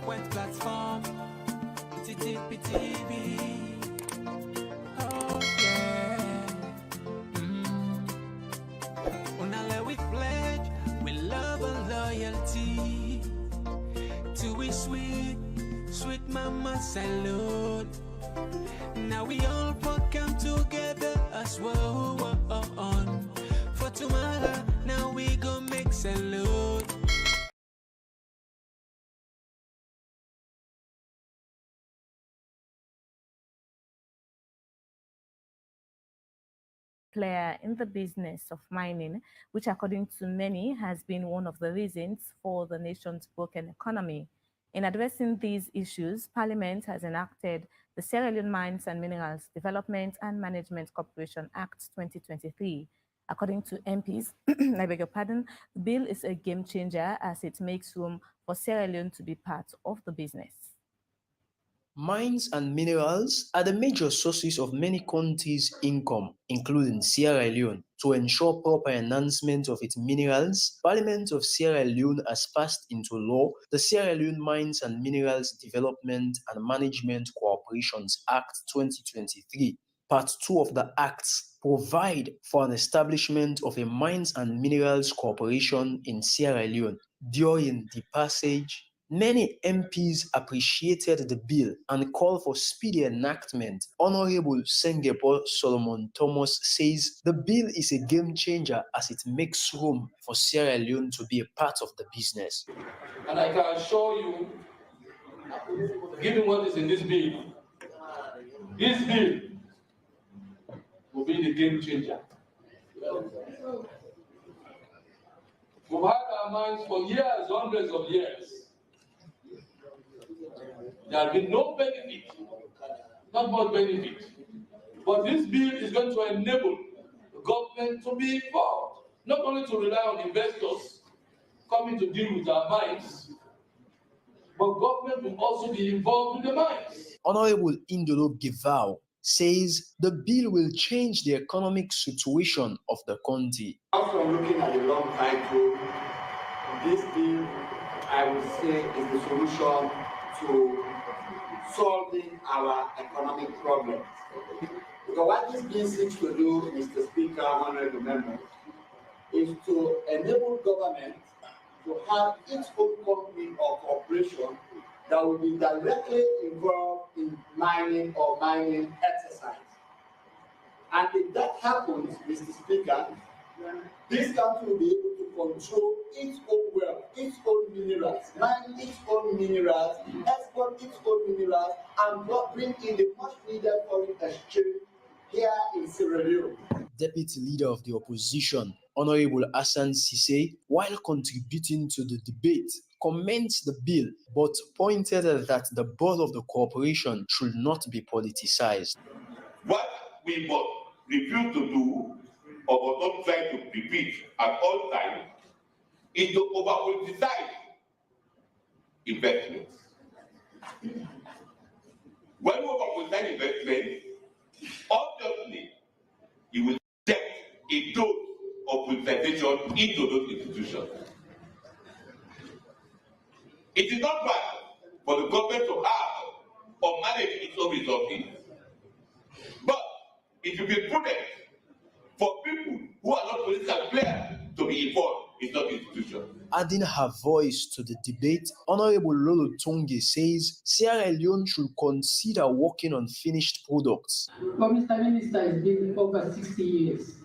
frequent platform. TTP-TV. Oh yeah. Unale we pledge, we love and loyalty. To we sweet, sweet mama salute. Now we all come together as well. For tomorrow, now we go make salute. Player in the business of mining, which according to many has been one of the reasons for the nation's broken economy. In addressing these issues, Parliament has enacted the Sierra Leone Mines and Minerals Development and Management Corporation Act 2023. According to MPs, I beg your pardon, the bill is a game changer as it makes room for Sierra Leone to be part of the business. Mines and minerals are the major sources of many countries' income, including Sierra Leone. To ensure proper enhancement of its minerals, Parliament of Sierra Leone has passed into law the Sierra Leone Mines and Minerals Development and Management Corporations Act 2023. Part 2 of the Acts provide for an establishment of a Mines and Minerals Corporation in Sierra Leone. During the passage, many MPs appreciated the bill and called for speedy enactment. Honorable Sengepo Solomon Thomas says the bill is a game changer as it makes room for Sierra Leone to be a part of the business. And I can assure you, given what is in this bill will be the game changer. We've had our minds for years, hundreds of years. There has been no benefit, not much benefit. But this bill is going to enable the government to be involved, not only to rely on investors coming to deal with our mines, but government will also be involved with the mines. Honorable Indolo Givao says the bill will change the economic situation of the country. After looking at the long title, this bill, I would say, is the solution to solving our economic problems. Because what this bill seeks to do, Mr. Speaker, honorable members, is to enable government to have its own company or corporation that will be directly involved in mining or mining exercise. And if that happens, Mr. Speaker, this country will be able to control its own wealth, its own minerals, mine its own minerals, export its own minerals, and bring in the much needed foreign exchange here in Sierra Leone. Deputy Leader of the Opposition, Honorable Hassan Sise, while contributing to the debate, comments the bill but pointed that the board of the corporation should not be politicized. What we must refuse to do or not try to repeat at all times is to over-politicize investments. When we over-politicize investments, obviously you will get a dose of politicization into those institutions. It is not bad for the government to have or manage its own resources, but it will be prudent for people who are not political players to be involved in such institutions. Adding her voice to the debate, Honorable Lolo Tonge says Sierra Leone should consider working on finished products. But Mr. Minister, it's been over 60 years.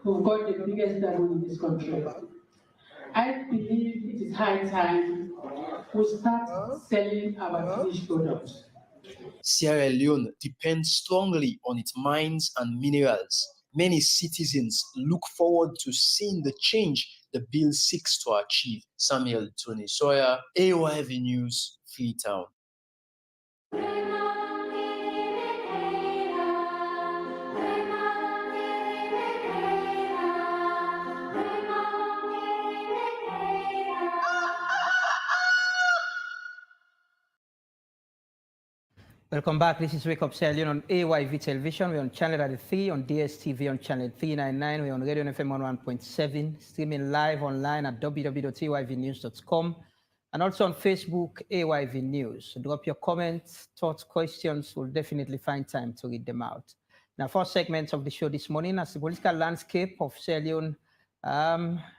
We've got the biggest diamond in this country. I believe it is high time we start selling our finished products. Sierra Leone depends strongly on its mines and minerals. Many citizens look forward to seeing the change the bill seeks to achieve. Samuel Tony Sawyer, AYV News, Freetown. Welcome back. This is Wake Up Sierra Leone on AYV Television. We're on channel 33, on DSTV on channel 399. We're on Radio FM 101.7, streaming live online at www.ayvnews.com. and also on Facebook, AYV News. Drop your comments, thoughts, questions. We'll definitely find time to read them out. Now, first segment of the show this morning, as the political landscape of Sierra Leone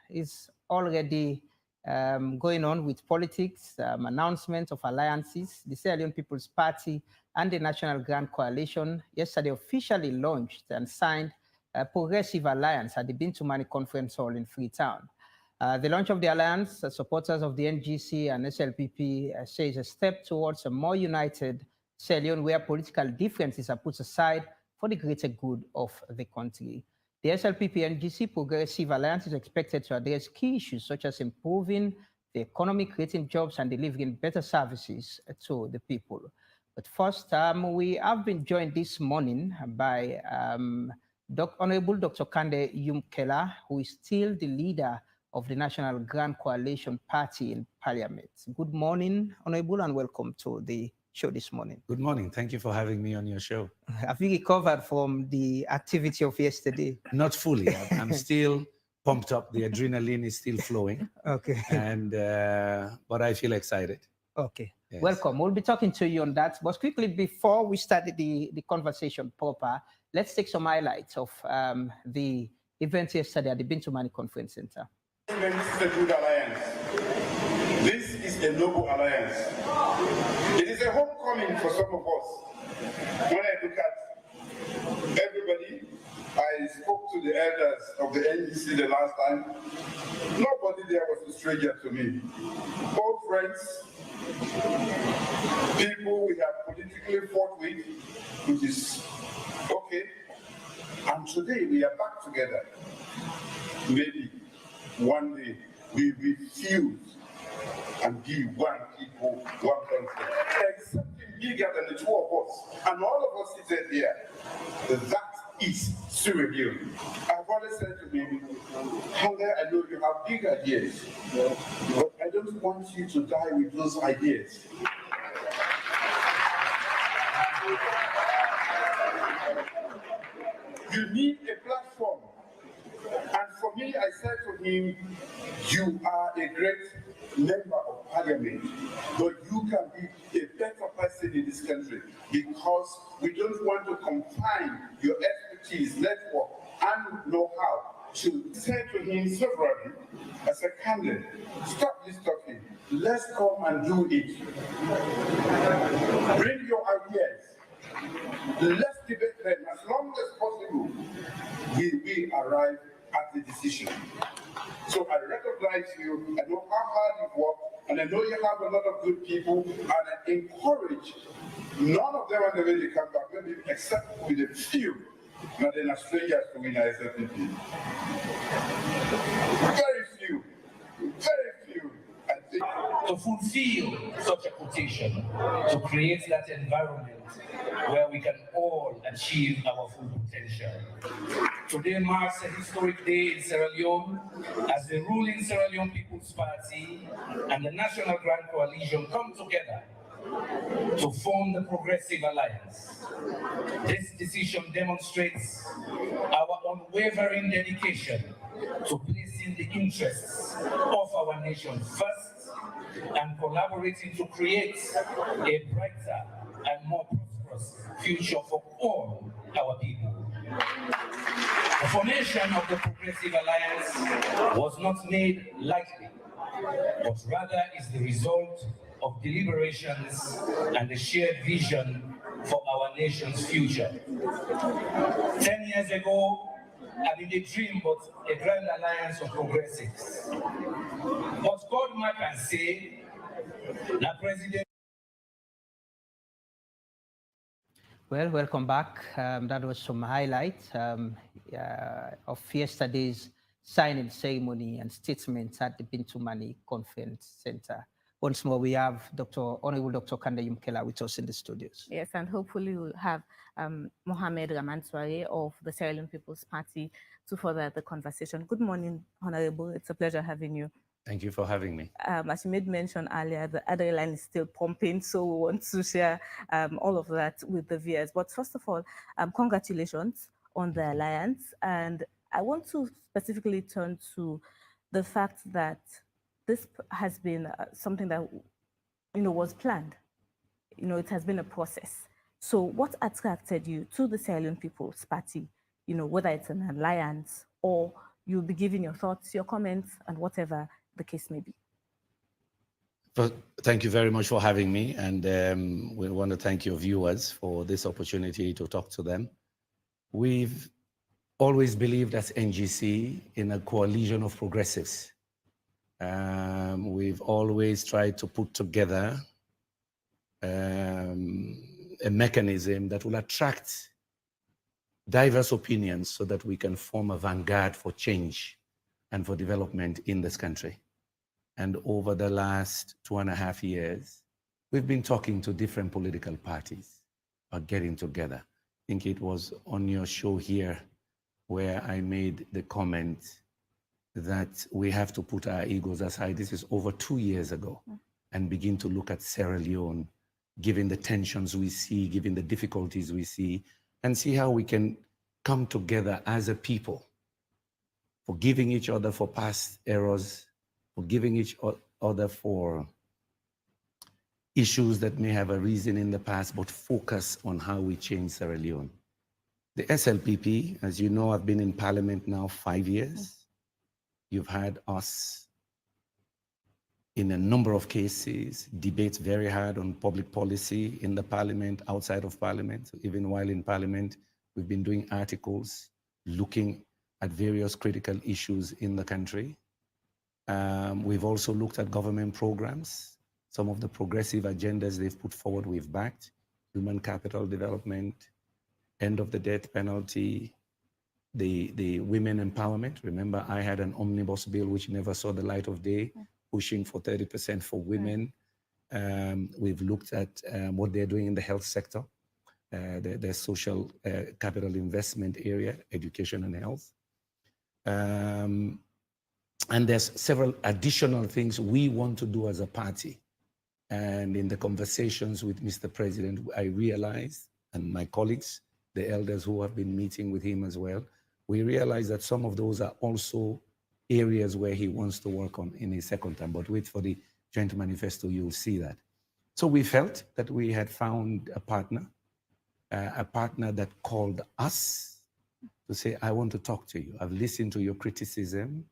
is already going on with politics, announcement of alliances. The Sierra Leone People's Party and the National Grand Coalition yesterday officially launched and signed a progressive alliance at the Bintumani Conference Hall in Freetown. The launch of the alliance, supporters of the NGC and SLPP say is a step towards a more united Sierra Leone where political differences are put aside for the greater good of the country. The SLPP-NGC Progressive Alliance is expected to address key issues such as improving the economy, creating jobs, and delivering better services to the people. But first, we have been joined this morning by Honorable Dr. Kande Yumkela, who is still the leader of the National Grand Coalition Party in Parliament. Good morning, Honorable, and welcome to the show this morning. Good morning. Thank you for having me on your show. Have you recovered from the activity of yesterday? Not fully. I'm still pumped up. The adrenaline is still flowing. Okay. And but I feel excited. Okay. Yes. Welcome. We'll be talking to you on that. But quickly, before we start the conversation proper, let's take some highlights of the event yesterday at the Bintumani Conference Center. This is a good alliance. This is a noble alliance. It is a homecoming for some of us. When I look at everybody, I spoke to the elders of the NGC the last time. Nobody there was a stranger to me. All friends, people we have politically fought with, which is okay. And today we are back together. Maybe one day we refuse and be one people, one country. There's something bigger than the two of us, and all of us seated here. That is Sierra Leone. I've always said to him, Hunger, I know you have big ideas, but I don't want you to die with those ideas. You need a platform. And for me, I said to him, you are a great member of parliament, but you can be a better person in this country because we don't want to confine your expertise, network, and know-how to say to him severally as a candidate, stop this talking, let's come and do it. Bring your ideas, let's debate them as long as possible. We arrive at the decision. So I recognize you, I know how hard you work, and I know you have a lot of good people, and I encourage none of them on the way they come back, maybe except with a few, not in strangers to win SLPP. Very few, I think. To fulfill such a quotation, to create that environment where we can all achieve our full potential. Today marks a historic day in Sierra Leone as the ruling Sierra Leone People's Party and the National Grand Coalition come together to form the Progressive Alliance. This decision demonstrates our unwavering dedication to placing the interests of our nation first and collaborating to create a brighter and more prosperous future for all our people. The formation of the Progressive Alliance was not made lightly, but rather is the result of deliberations and a shared vision for our nation's future. 10 years ago, I did a dream about a grand alliance of progressives. But God can say, the President. Well, welcome back. That was some highlights of yesterday's signing ceremony and statements at the Bintumani Conference Center. Once more, we have Honorable Dr. Kande Yumkela with us in the studios. Yes, and hopefully we'll have Mohamed Ramanswari of the Sierra Leone People's Party to further the conversation. Good morning, Honorable. It's a pleasure having you. Thank you for having me. As you made mention earlier, the adrenaline is still pumping, so we want to share all of that with the viewers. But first of all, congratulations on the alliance. And I want to specifically turn to the fact that this has been something that, was planned. It has been a process. So what attracted you to the Sierra Leone People's Party? Whether it's an alliance or you'll be giving your thoughts, your comments, and whatever the case may be. But thank you very much for having me. And we want to thank your viewers for this opportunity to talk to them. We've always believed as NGC in a coalition of progressives. We've always tried to put together a mechanism that will attract diverse opinions so that we can form a vanguard for change and for development in this country. And over the last 2.5 years, we've been talking to different political parties about getting together. I think it was on your show here where I made the comment that we have to put our egos aside. This is over 2 years ago, and begin to look at Sierra Leone, given the tensions we see, given the difficulties we see, and see how we can come together as a people, forgiving each other for past errors, forgiving each other for issues that may have arisen in the past, but focus on how we change Sierra Leone. The SLPP, as you know, I've been in Parliament now 5 years. You've had us in a number of cases, debate very hard on public policy in the Parliament, outside of Parliament. Even while in Parliament, we've been doing articles, looking at various critical issues in the country. We've also looked at government programs. Some of the progressive agendas they've put forward, we've backed: human capital development, end of the death penalty, the women empowerment. Remember, I had an omnibus bill which never saw the light of day, pushing for 30% for women. We've looked at what they're doing in the health sector, the social capital investment area, education and health. And there's several additional things we want to do as a party. And in the conversations with Mr. President, I realized, and my colleagues, the elders who have been meeting with him as well, we realized that some of those are also areas where he wants to work on in his second term. But wait for the joint manifesto, you'll see that. So we felt that we had found a partner that called us to say, I want to talk to you. I've listened to your criticism.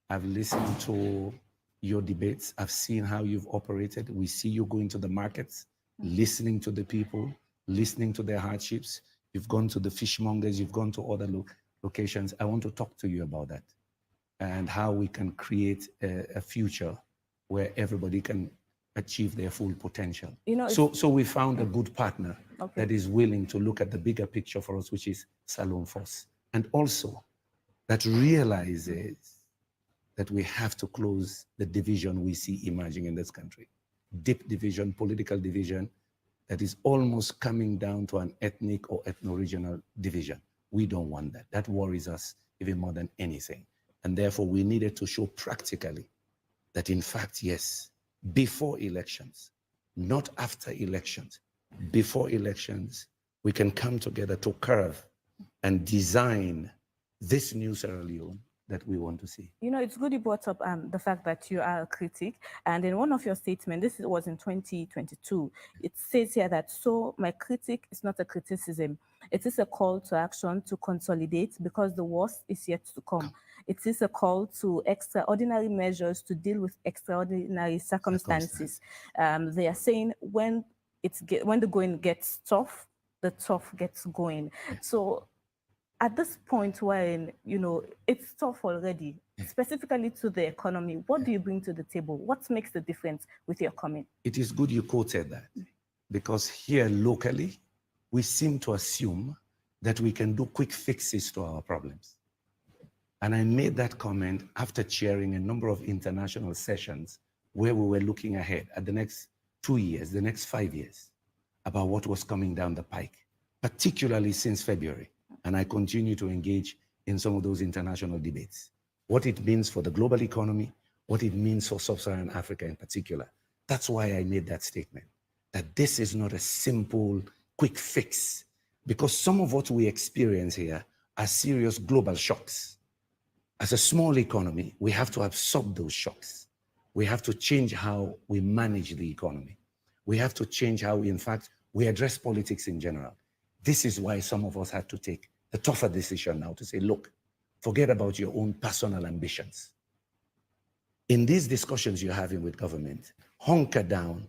I've listened to your debates. I've seen how you've operated. We see you going to the markets, listening to the people, listening to their hardships. You've gone to the fishmongers. You've gone to other locations. I want to talk to you about that and how we can create a future where everybody can achieve their full potential. So we found a good partner that is willing to look at the bigger picture for us, which is Salone Force, and also that realizes that we have to close the division we see emerging in this country. Deep division, political division, that is almost coming down to an ethnic or ethno-regional division. We don't want that. That worries us even more than anything. And therefore, we needed to show practically that, in fact, yes, before elections, not after elections, before elections, we can come together to curve and design this new Sierra Leone that we want to see. It's good you brought up the fact that you are a critic. And in one of your statements, this was in 2022, it says here that, so my critic is not a criticism. It is a call to action to consolidate because the worst is yet to come. It is a call to extraordinary measures to deal with extraordinary circumstances. They are saying when the going gets tough, the tough gets going. So at this point when, it's tough already, specifically to the economy, what do you bring to the table? What makes the difference with your comment? It is good you quoted that, because here locally, we seem to assume that we can do quick fixes to our problems. And I made that comment after chairing a number of international sessions where we were looking ahead at the next 2 years, the next 5 years, about what was coming down the pike, particularly since February. And I continue to engage in some of those international debates. What it means for the global economy, what it means for sub-Saharan Africa in particular. That's why I made that statement, that this is not a simple, quick fix, because some of what we experience here are serious global shocks. As a small economy, we have to absorb those shocks. We have to change how we manage the economy. We have to change how, in fact, we address politics in general. This is why some of us had to take the tougher decision now to say, look, forget about your own personal ambitions. In these discussions you're having with government, hunker down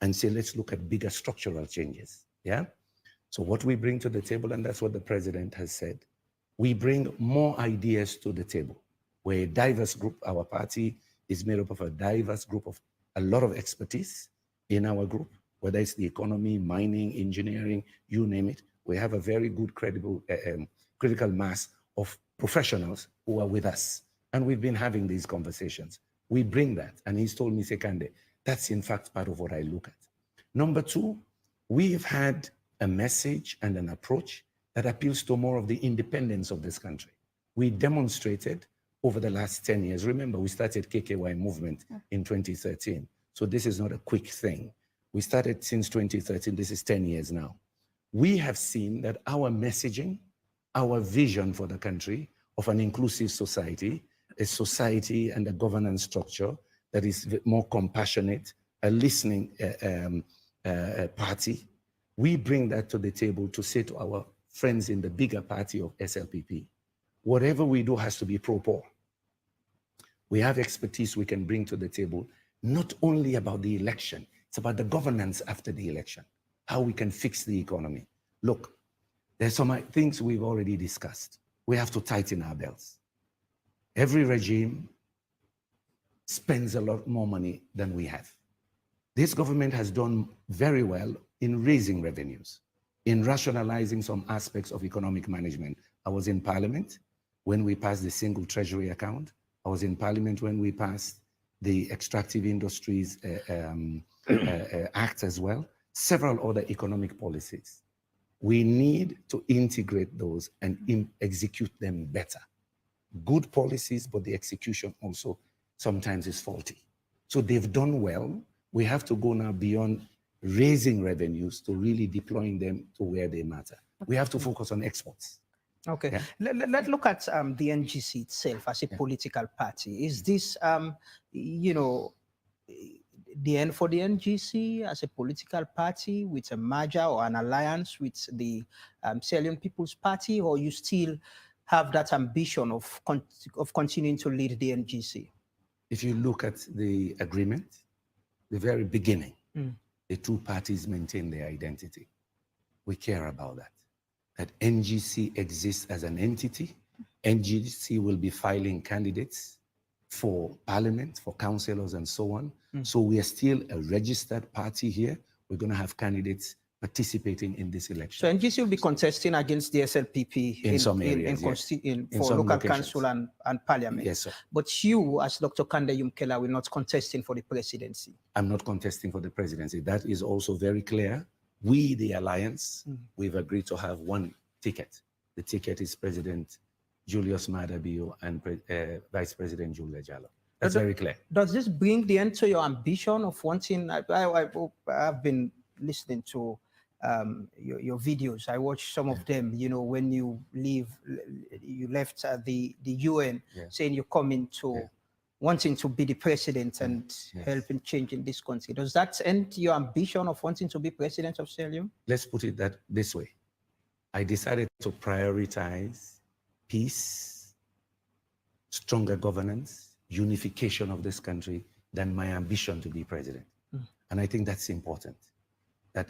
and say, let's look at bigger structural changes, yeah? So what we bring to the table, and that's what the president has said, we bring more ideas to the table. We're a diverse group. Our party is made up of a diverse group of a lot of expertise in our group, whether it's the economy, mining, engineering, you name it. We have a very good, credible, critical mass of professionals who are with us. And we've been having these conversations. We bring that. And he's told me, Sekande, that's in fact part of what I look at. Number two, we've had a message and an approach that appeals to more of the independence of this country. We demonstrated over the last 10 years. Remember, we started KKY movement in 2013. So this is not a quick thing. We started since 2013. This is 10 years now. We have seen that our messaging, our vision for the country of an inclusive society, a society and a governance structure that is more compassionate, a listening party, we bring that to the table to say to our friends in the bigger party of SLPP, whatever we do has to be pro-poor. We have expertise we can bring to the table, not only about the election, it's about the governance after the election, how we can fix the economy. Look, there's some things we've already discussed. We have to tighten our belts. Every regime spends a lot more money than we have. This government has done very well in raising revenues, in rationalizing some aspects of economic management. I was in Parliament when we passed the single treasury account. I was in Parliament when we passed the Extractive Industries Act as well, several other economic policies. We need to integrate those and execute them better. Good policies, but the execution also sometimes is faulty. So they've done well. We have to go now beyond raising revenues to really deploying them to where they matter. We have to focus on exports. Okay, Yeah. let's look at the NGC itself as a political party. Is this, you know, the end for the NGC as a political party with a merger or an alliance with the Sierra Leone People's Party, or you still have that ambition of continuing to lead the NGC? If you look at the agreement, the very beginning, the two parties maintain their identity. We care about that. That NGC exists as an entity. NGC will be filing candidates for parliament, for councillors and so on. So we are still a registered party here. We're going to have candidates participating in this election. So NGC will be contesting against the SLPP in some areas, for local council and parliament. Yes, sir. But you, as Dr. Kande Yumkela, will not contesting for the presidency. I'm not contesting for the presidency. That is also very clear. We, the alliance, we've agreed to have one ticket. The ticket is President Julius Maada Bio and Vice President Julia Jallo. That's very clear. Does this bring the end to your ambition of wanting? I've been listening to your videos. I watched some of them. You know, when you left the UN, saying you're coming to wanting to be the president and helping change in this country. Does that end your ambition of wanting to be president of Sierra Leone? Let's put it this way. I decided to prioritize peace, stronger governance, unification of this country than my ambition to be president. And I think that's important. That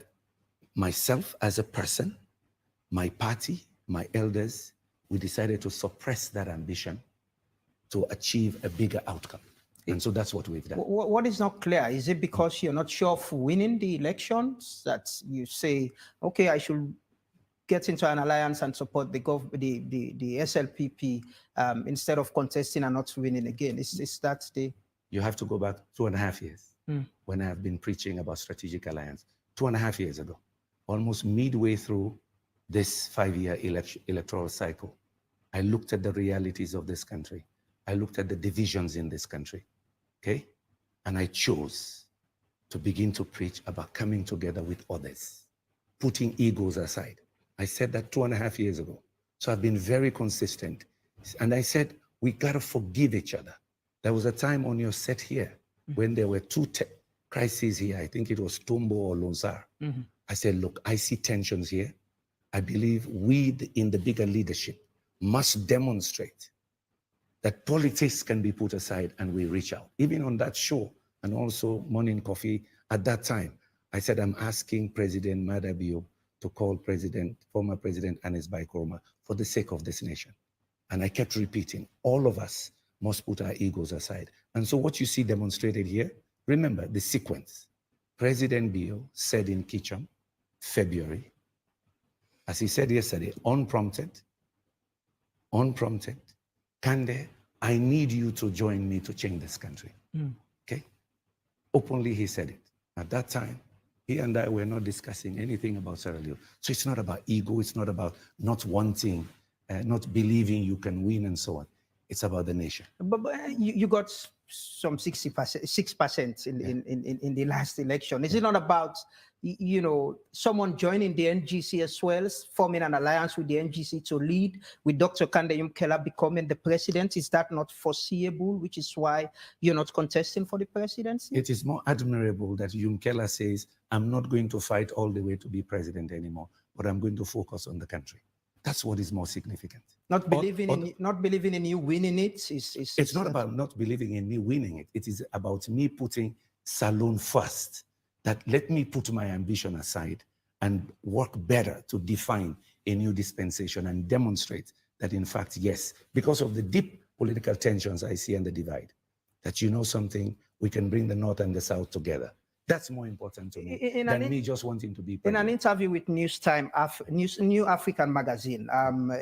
myself as a person, my party, my elders, we decided to suppress that ambition to achieve a bigger outcome. And so that's what we've done. What is not clear? Is it because you're not sure of winning the elections that you say, okay, I should get into an alliance and support the SLPP instead of contesting and not winning again? Is that the... You have to go back 2.5 years when I have been preaching about strategic alliance. 2.5 years ago, almost midway through this 5-year electoral cycle, I looked at the realities of this country. I looked at the divisions in this country, okay? And I chose to begin to preach about coming together with others, putting egos aside. I said that 2.5 years ago. So I've been very consistent. And I said, we gotta forgive each other. There was a time on your set here when there were two crises here, I think it was Tumbo or Lonsar. I said, look, I see tensions here. I believe we in the bigger leadership must demonstrate that politics can be put aside and we reach out. Even on that show and also Morning Coffee, at that time, I said, I'm asking President Madabio to call former President Anis Baikoroma for the sake of this nation. And I kept repeating, all of us must put our egos aside. And so what you see demonstrated here, remember the sequence. President Bio said in Kicham, February, as he said yesterday, unprompted, Kande, I need you to join me to change this country. Okay? Openly he said it. At that time, he and I were not discussing anything about Sierra Leone. So it's not about ego, it's not about not wanting, not believing you can win and so on. It's about the nation. But you got some 6% in the last election. Is it not about, you know, someone joining the NGC as well, forming an alliance with the NGC to lead, with Dr. Kande Yumkela becoming the president? Is that not foreseeable, which is why you're not contesting for the presidency? It is more admirable that Yumkela says, I'm not going to fight all the way to be president anymore, but I'm going to focus on the country. That's what is more significant. Not believing in you winning it it's not about not believing in me winning it. It is about me putting Salone first. That let me put my ambition aside and work better to define a new dispensation and demonstrate that, in fact, yes, because of the deep political tensions I see and the divide, that you know something, we can bring the North and the South together. That's more important to me than me just wanting to be president. In an interview with New African magazine,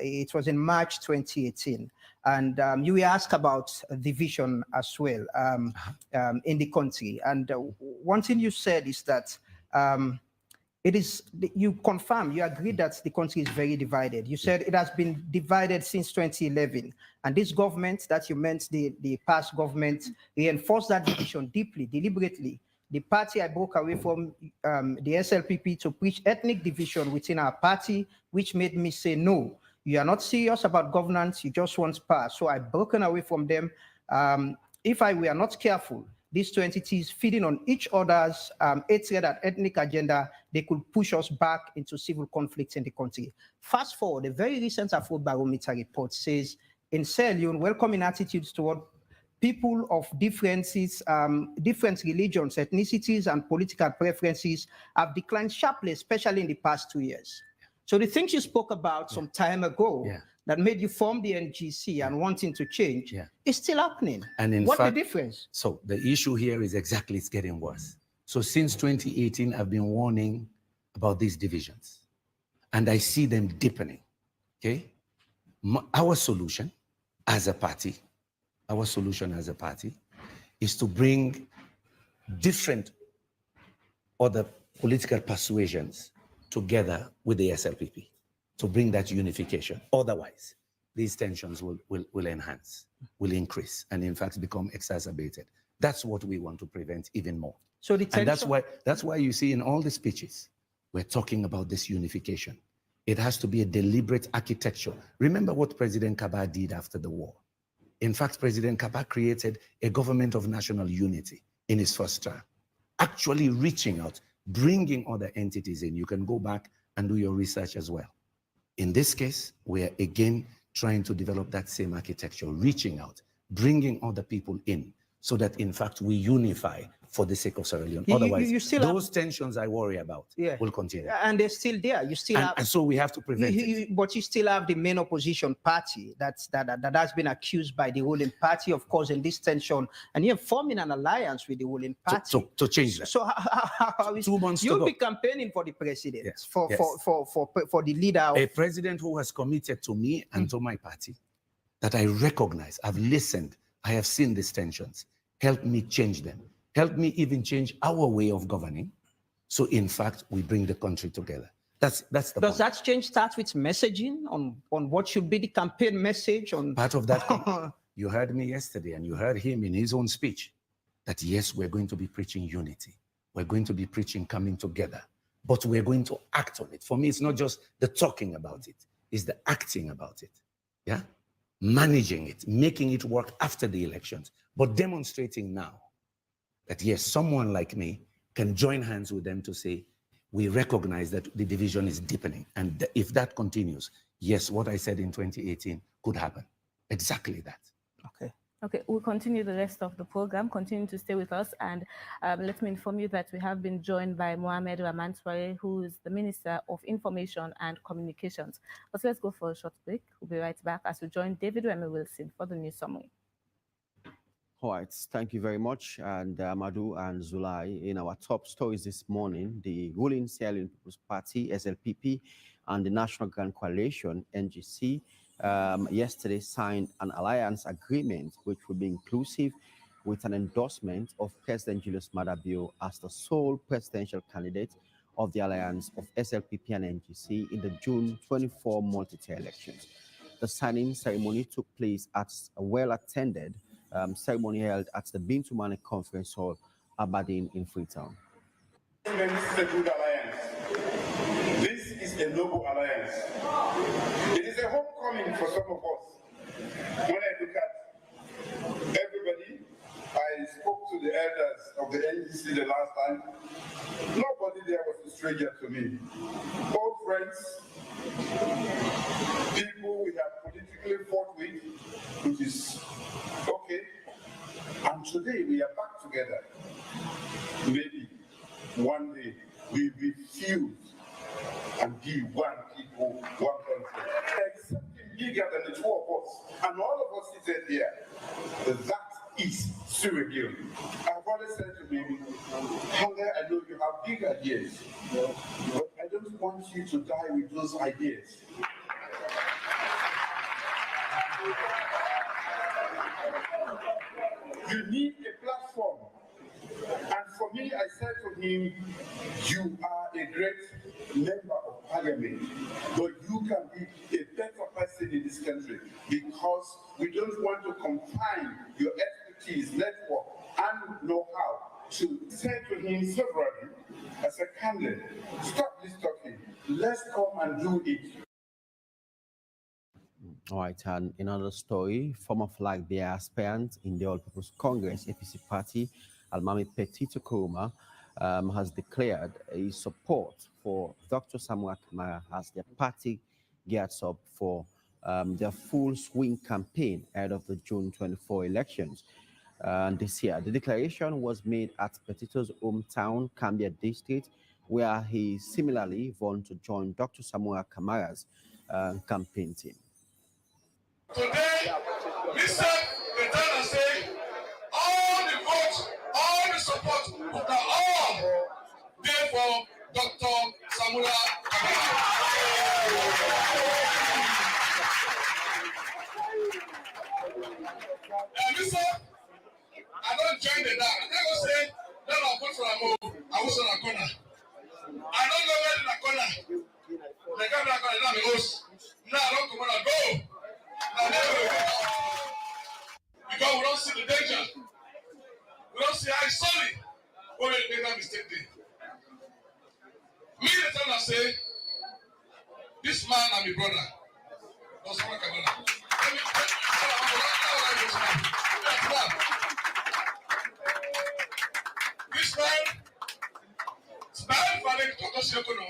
it was in March 2018, and you were asked about division as well in the country. And one thing you said is that you confirm, you agree that the country is very divided. You said it has been divided since 2011. And this government that you meant, the past government, reinforced that division deeply, deliberately. The party I broke away from, the SLPP, to preach ethnic division within our party, which made me say, no, you are not serious about governance, you just want power. So I've broken away from them. If we are not careful, these two entities feeding on each other's hatred and ethnic agenda, they could push us back into civil conflicts in the country. Fast forward, a very recent Afrobarometer report says, in Sierra Leone, welcoming attitudes toward people of differences, different religions, ethnicities, and political preferences have declined sharply, especially in the past 2 years. So the things you spoke about some time ago that made you form the NGC and wanting to change is still happening. And in What's fact, the difference? So the issue here is exactly it's getting worse. So since 2018, I've been warning about these divisions, and I see them deepening. Okay, our solution as a party is to bring different other political persuasions together with the SLPP to bring that unification. Otherwise, these tensions will enhance, will increase, and in fact become exacerbated. That's what we want to prevent even more. So the tension... And that's why you see in all the speeches, we're talking about this unification. It has to be a deliberate architecture. Remember what President Kaba did after the war. In fact, President Kaba created a government of national unity in his first term, actually reaching out, bringing other entities in. You can go back and do your research as well. In this case, we're again trying to develop that same architecture, reaching out, bringing other people in, so that in fact we unify for the sake of Sierra Leone. Otherwise, those tensions I worry about will continue. And they're still there. You still have, and so we have to prevent it. But you still have the main opposition party that has been accused by the ruling party of causing this tension, and you're forming an alliance with the ruling party to change that. So how is 2 months you'll ago, be campaigning for the president, for the leader of... A president who has committed to me and to my party, that I recognize, I've listened, I have seen these tensions, help me change them. Help me even change our way of governing. So in fact, we bring the country together. That's the point. Does that change start with messaging on what should be the campaign message? On part of that, you heard me yesterday and you heard him in his own speech that yes, we're going to be preaching unity. We're going to be preaching coming together, but we're going to act on it. For me, it's not just the talking about it, it's the acting about it. Yeah. Managing it, making it work after the elections, but demonstrating now that yes, someone like me can join hands with them to say, we recognize that the division is deepening. And if that continues, yes, what I said in 2018 could happen. Exactly that. Okay. Okay, we'll continue the rest of the program. Continue to stay with us. And let me inform you that we have been joined by Mohamed Rahman-Sware, who is the Minister of Information and Communications. But let's go for a short break. We'll be right back as we join David Remy Wilson for the news summary. All right, thank you very much. And Amadou and Zulai, in our top stories this morning, the ruling Sierra Leone People's Party, SLPP, and the National Grand Coalition, NGC, yesterday signed an alliance agreement which will be inclusive with an endorsement of President Julius Maada Bio as the sole presidential candidate of the alliance of SLPP and NGC in the June 24 multi-tier elections. The signing ceremony took place at a well-attended ceremony held at the Bintumane Conference Hall, Aberdeen in Freetown. This is a good alliance. This is a noble alliance. It is a homecoming for some of us. When I look at everybody, I spoke to the elders of the NGC the last time. Nobody there was a stranger to me. All friends, people we have politically fought with, which is okay. And today we are back together. Maybe one day we will fuse and be one people, one country. There's something bigger than the two of us, and all of us seated here. That is Sierra Leone. I've always said to baby, Hunger, I know you have big ideas, but I don't want you to die with those ideas. You need a platform. And for me, I said to him, you are a great member of parliament, but you can be a better person in this country because we don't want to confine your expertise, network, and know-how to say to him severally as a candidate, stop this talking, let's come and do it. All right, and another story, former flag bearer aspirant in the All People's Congress APC party, Almami Petito Kuruma, has declared his support for Dr. Samuel Kamara as their party gears up for their full swing campaign ahead of the June 24 elections this year. The declaration was made at Petito's hometown, Cambia District, where he similarly vowed to join Dr. Samuel Kamara's campaign team. Today, Mr. Patrner say all the votes, all the support, that all there for Dr. Samuel Mr. I don't join the dark. They will say, then I'll vote for a move. I was on a corner. I don't go where in the corner. They got that corner, now me host. Now I don't come on, I go. Because we don't see the danger. We don't see how it's solid. What will make that mistake there? Me, the time I say, this man and my brother. That's what I can do. This man, it's bad for them to talk to you.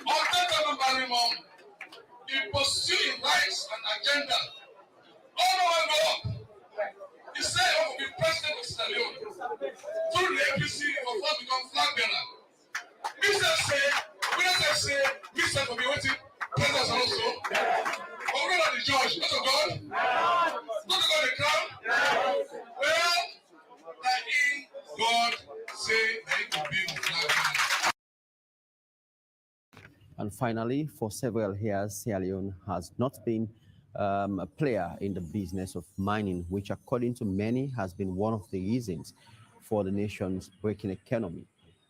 On that time, he pursued rights and agenda all over the world. He said he wants to be president of Sierra Leone. Through the APC, he will first become flag bearer. Mr. say, Mr. will be waiting, president also. But we're not the judge, not a God. Not a God the crown. Well, that in God say that he could be flag bearer. And finally, for several years, Sierra Leone has not been a player in the business of mining, which according to many has been one of the reasons for the nation's breaking economy.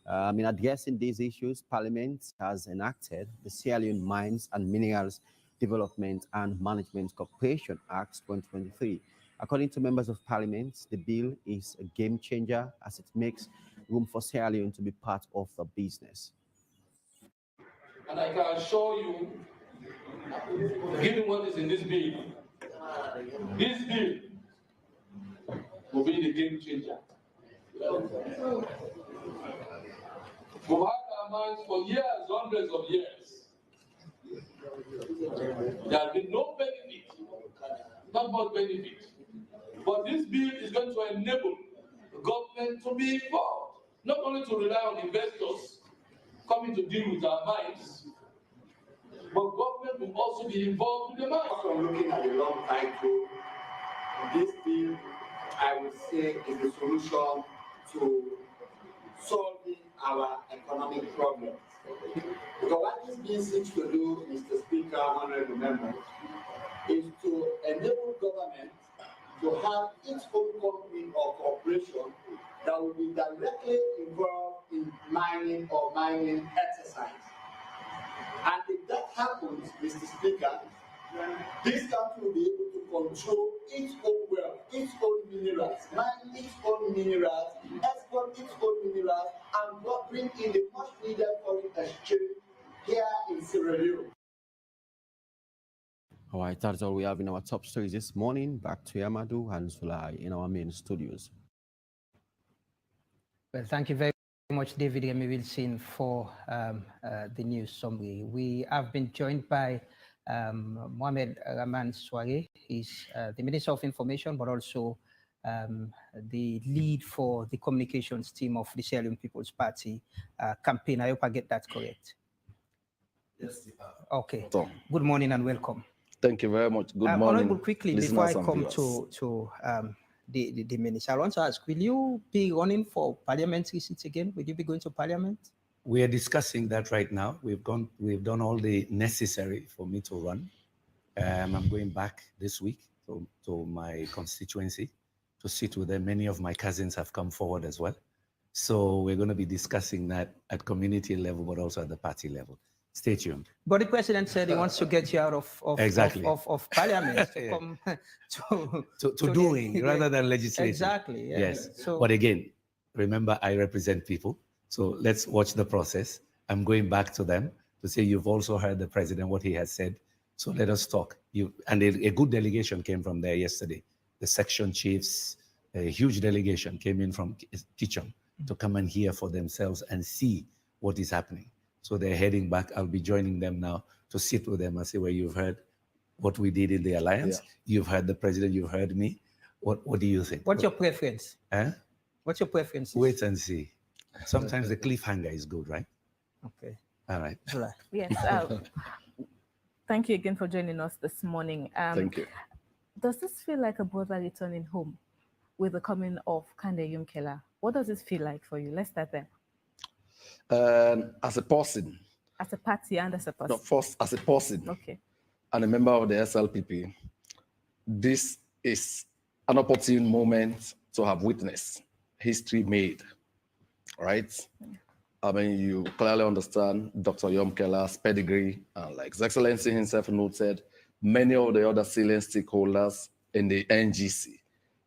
In addressing these issues, Parliament has enacted the Sierra Leone Mines and Minerals Development and Management Corporation Act 2023. According to members of Parliament, the bill is a game changer as it makes room for Sierra Leone to be part of the business. And I can assure you, given what is in this bill will be the game changer. We've had our minds for years, hundreds of years. There has been no benefit, not much benefit. But this bill is going to enable the government to be involved, not only to rely on investors coming to deal with our mines, but government will also be involved with the mines. From looking at the long title, this bill, I would say, is the solution to solving our economic problems. Because what this bill seeks to do, Mr. Speaker, honorable members, is to enable government to have its own company or corporation that will be directly involved in mining or mining exercise. And if that happens, Mr. Speaker, this country will be able to control its own wealth, its own minerals, mine its own minerals, export its own minerals, and bring in the much needed foreign exchange here in Sierra Leone. All right, that's all we have in our top stories this morning. Back to Amadou and Zulai in our main studios. Well, thank you very much, David and Wilson, for the news summary. We have been joined by Mohamed Rahman Sware. He's the Minister of Information, but also the lead for the communications team of the Sierra Leone People's Party campaign. I hope I get that correct. Yes. Okay. So, good morning and welcome. Thank you very much. Good morning. Honorable, quickly, before I come to the minister, I want to ask, will you be running for parliamentary seats again? Will you be going to parliament? We are discussing that right now. We've done all the necessary for me to run. I'm going back this week to my constituency to sit with them. Many of my cousins have come forward as well. So we're going to be discussing that at community level, but also at the party level. Stay tuned. But the president said he wants to get you out of exactly. of parliament to yeah. come to doing rather than legislating. Exactly. Yeah. Yes. So, but again, remember, I represent people. So let's watch the process. I'm going back to them to say, you've also heard the president, what he has said. So let us talk. And a good delegation came from there yesterday. The section chiefs, a huge delegation came in from Kitchen to come and hear for themselves and see what is happening. So they're heading back. I'll be joining them now to sit with them and say, well, you've heard what we did in the alliance. Yeah. You've heard the president. You've heard me. What do you think? What's your preference? What's your preference? Wait and see. Sometimes the cliffhanger is good, right? Okay. All right. Yes. Thank you again for joining us this morning. Thank you. Does this feel like a brother returning home with the coming of Kande Yumkela? What does this feel like for you? Let's start there. As a person. As a party and as a person? No, first, as a person. Okay. And a member of the SLPP, this is an opportune moment to have witnessed history made, right? I mean, you clearly understand Dr. Yumkela's pedigree, and like His Excellency himself noted, many of the other salient stakeholders in the NGC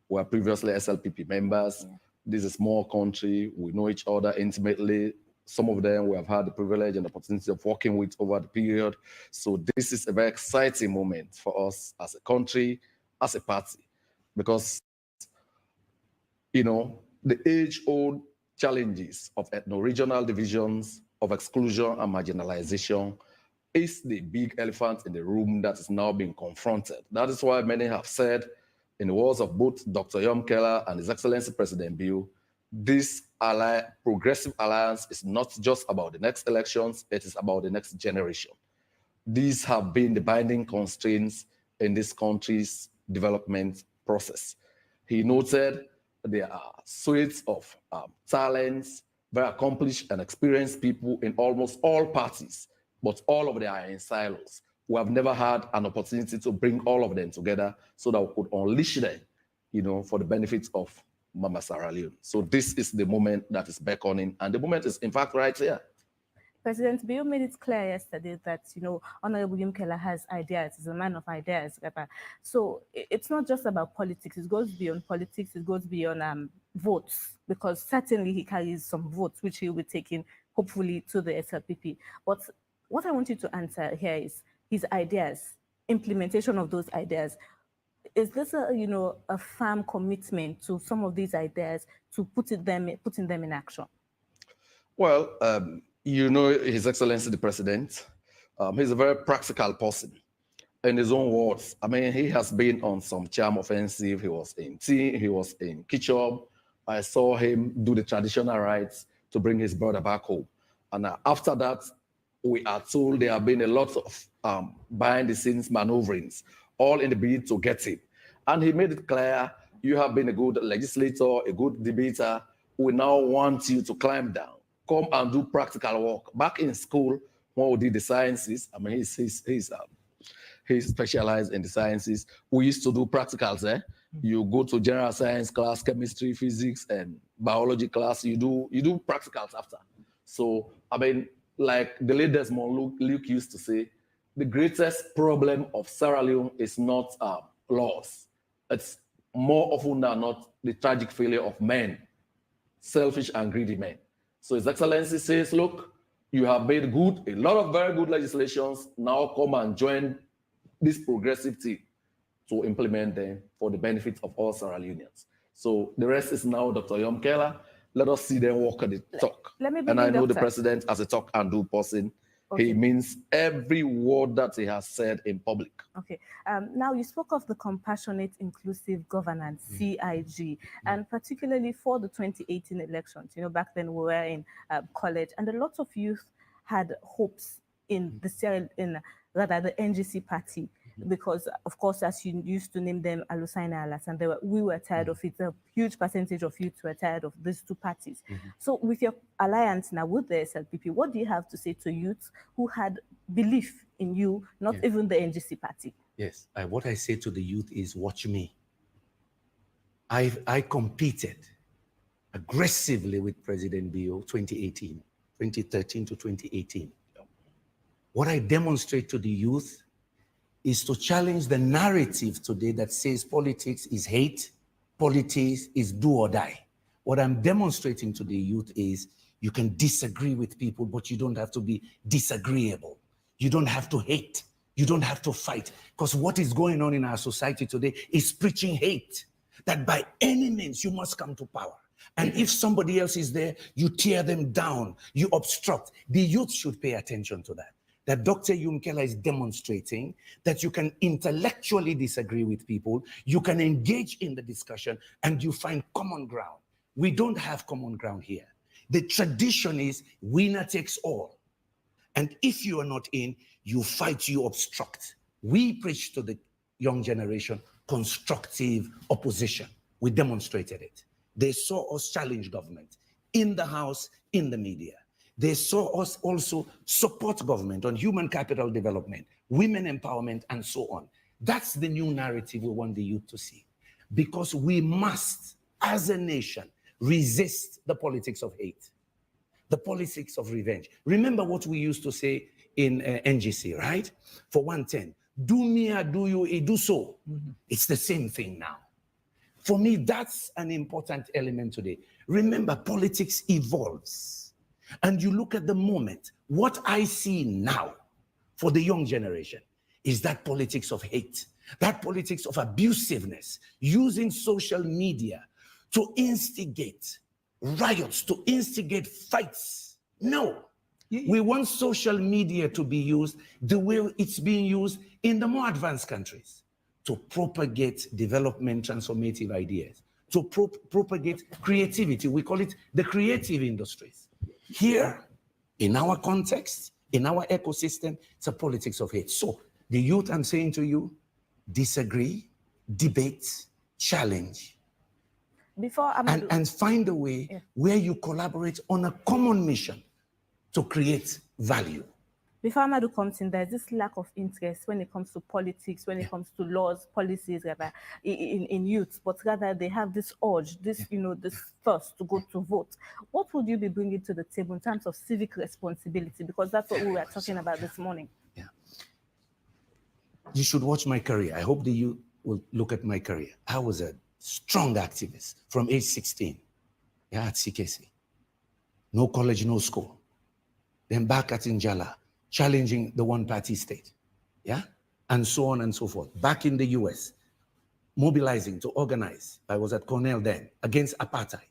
were previously SLPP members. Yeah. This is a small country. We know each other intimately. Some of them we have had the privilege and opportunity of working with over the period. So this is a very exciting moment for us as a country, as a party, because, you know, the age-old challenges of ethno-regional divisions, of exclusion and marginalization is the big elephant in the room that is now being confronted. That is why many have said, in the words of both Dr. Yumkela and His Excellency President Bill, this progressive alliance is not just about the next elections, it is about the next generation. These have been the binding constraints in this country's development process. He noted there are suites of talents, very accomplished and experienced people in almost all parties, but all of them are in silos. We have never had an opportunity to bring all of them together so that we could unleash them, you know, for the benefits of Mama Sierra Leone. So this is the moment that is beckoning, and the moment is in fact right here. President Bill made it clear yesterday that, you know, Honorable Yumkela has ideas, he's a man of ideas. So it's not just about politics, it goes beyond politics, it goes beyond votes, because certainly he carries some votes, which he will be taking, hopefully, to the SLPP. But what I want you to answer here is his ideas, implementation of those ideas. Is this a firm commitment to some of these ideas to putting them in action? Well, His Excellency the President, he's a very practical person. In his own words, I mean, he has been on some charm offensive. He was in Tea, he was in Kichop. I saw him do the traditional rites to bring his brother back home. And after that, we are told there have been a lot of behind the scenes maneuverings, all in the bid to get him. And he made it clear, you have been a good legislator, a good debater. We now want you to climb down, come and do practical work. Back in school, when we did the sciences, I mean, he specialized in the sciences. We used to do practicals. You go to general science class, chemistry, physics, and biology class. You do practicals after. So I mean, like the late Desmond Luke used to say, the greatest problem of Sierra Leone is not laws. It's more often than not the tragic failure of men, selfish and greedy men. So His Excellency says, look, you have made a lot of very good legislations. Now come and join this progressive team to implement them for the benefit of all Sierra Leoneans. So the rest is now Dr. Yom Keller. Let us see them walk the talk. And I know the president, as a talk and do person, he means every word that he has said in public. Okay. Now you spoke of the Compassionate Inclusive Governance, CIG, and particularly for the 2018 elections. Back then we were in college, and a lot of youth had hopes in the the NGC party, because of course, as you used to name them, Alusaina Alas, and we were tired of it. A huge percentage of youth were tired of these two parties. So with your alliance now with the SLPP, what do you have to say to youths who had belief in you, not even the NGC party? Yes, what I say to the youth is, watch me. I competed aggressively with President Bio 2013 to 2018. What I demonstrate to the youth is to challenge the narrative today that says politics is hate, politics is do or die. What I'm demonstrating to the youth is you can disagree with people, but you don't have to be disagreeable. You don't have to hate. You don't have to fight. Because what is going on in our society today is preaching hate, that by any means you must come to power. And if somebody else is there, you tear them down, you obstruct. The youth should pay attention to that. That Dr. Yom Keller is demonstrating that you can intellectually disagree with people, you can engage in the discussion, and you find common ground. We don't have common ground here. The tradition is winner takes all. And if you are not in, you fight, you obstruct. We preach to the young generation constructive opposition. We demonstrated it. They saw us challenge government in the house, in the media. They saw us also support government on human capital development, women empowerment, and so on. That's the new narrative we want the youth to see. Because we must, as a nation, resist the politics of hate, the politics of revenge. Remember what we used to say in NGC, right? For 110, do me, I do you, I do so. It's the same thing now. For me, that's an important element today. Remember, politics evolves. And you look at the moment, what I see now for the young generation is that politics of hate, that politics of abusiveness, using social media to instigate riots, to instigate fights. No, we want social media to be used the way it's being used in the more advanced countries, to propagate development, transformative ideas, to propagate creativity. We call it the creative industries. Here, in our context, in our ecosystem, it's a politics of hate. So the youth, I'm saying to you, disagree, debate, challenge, and find a way where you collaborate on a common mission to create value. Before Amadou comes in, there's this lack of interest when it comes to politics, when it comes to laws, policies, rather, in youth, but rather they have this urge, this, this thirst to go to vote. What would you be bringing to the table in terms of civic responsibility? Because that's what we were talking about this morning. Yeah. You should watch my career. I hope the youth will look at my career. I was a strong activist from age 16, at CKC. No college, no school. Then back at Njala, challenging the one-party state, and so on and so forth. Back in the US, mobilizing, to organize. I was at Cornell then, against apartheid.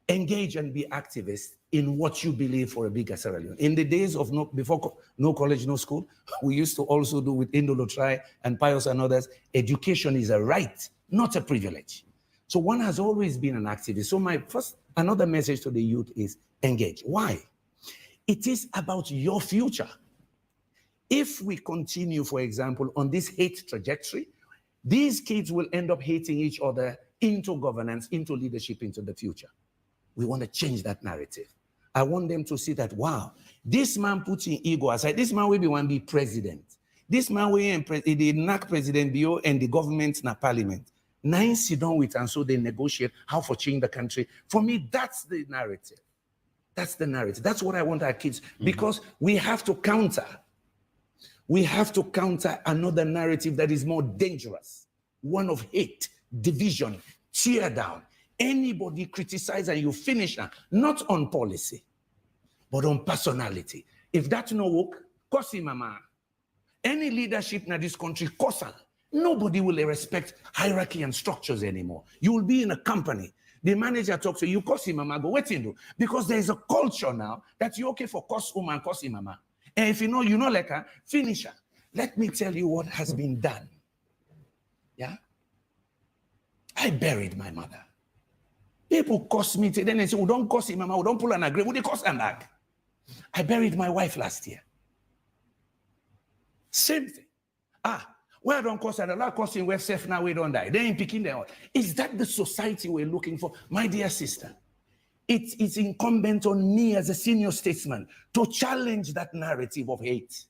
Engage and be activists in what you believe for a bigger Sierra Leone. In the days of before no college, no school, we used to also do with Indolo Try and Pius and others, education is a right, not a privilege. So one has always been an activist. So another message to the youth is engage. Why? It is about your future. If we continue, for example, on this hate trajectory, these kids will end up hating each other into governance, into leadership, into the future. We want to change that narrative. I want them to see that, wow, this man putting ego aside, this man will be president. This man will the NAC president bio and the government na parliament. Nine sit down with and so they negotiate how to change the country. For me, that's the narrative. That's the narrative. That's what I want our kids, because we have to counter. We have to counter another narrative that is more dangerous. One of hate, division, tear down. Anybody criticize and you finish them, not on policy, but on personality. If that's no work, kosi mama. Any leadership in this country, kosa. Nobody will respect hierarchy and structures anymore. You will be in a company. The manager talks to you, kosi mama, go wait do. Because there is a culture now that you're okay for kos woman, kosi mama. And if you know like her, finish her. Let me tell you what has been done. Yeah? I buried my mother. People cost me, then they say, we don't cost him, mama, we don't pull an agree, we they cost an ag. I buried my wife last year. Same thing. Well, don't cost and a lot costing we're safe now, we don't die. They ain't picking them out. Is that the society we're looking for? My dear sister, it's incumbent on me as a senior statesman to challenge that narrative of hate.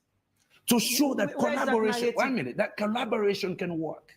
To show that collaboration, that collaboration can work.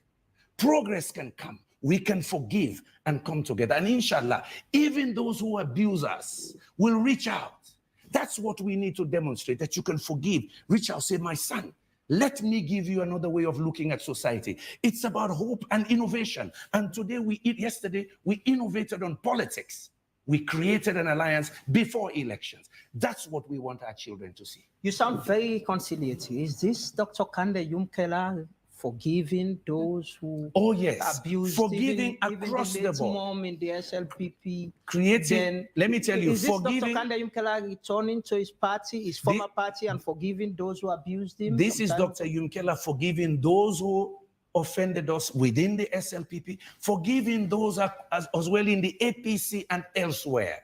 Progress can come. We can forgive and come together. And inshallah, even those who abuse us will reach out. That's what we need to demonstrate, that you can forgive. Reach out, say, my son, let me give you another way of looking at society. It's about hope and innovation. And today, yesterday, we innovated on politics. We created an alliance before elections. That's what we want our children to see. You sound very conciliatory. Is this Dr. Kande Yumkela forgiving those who abused, forgiving across the board? Mom in the SLPP, creating. Let me tell you, is forgiving. Dr. Kande Yumkela returning to his party, his former party, and forgiving those who abused him? This is Dr. Yumkela forgiving those who offended us within the SLPP, forgiving those as well in the APC and elsewhere.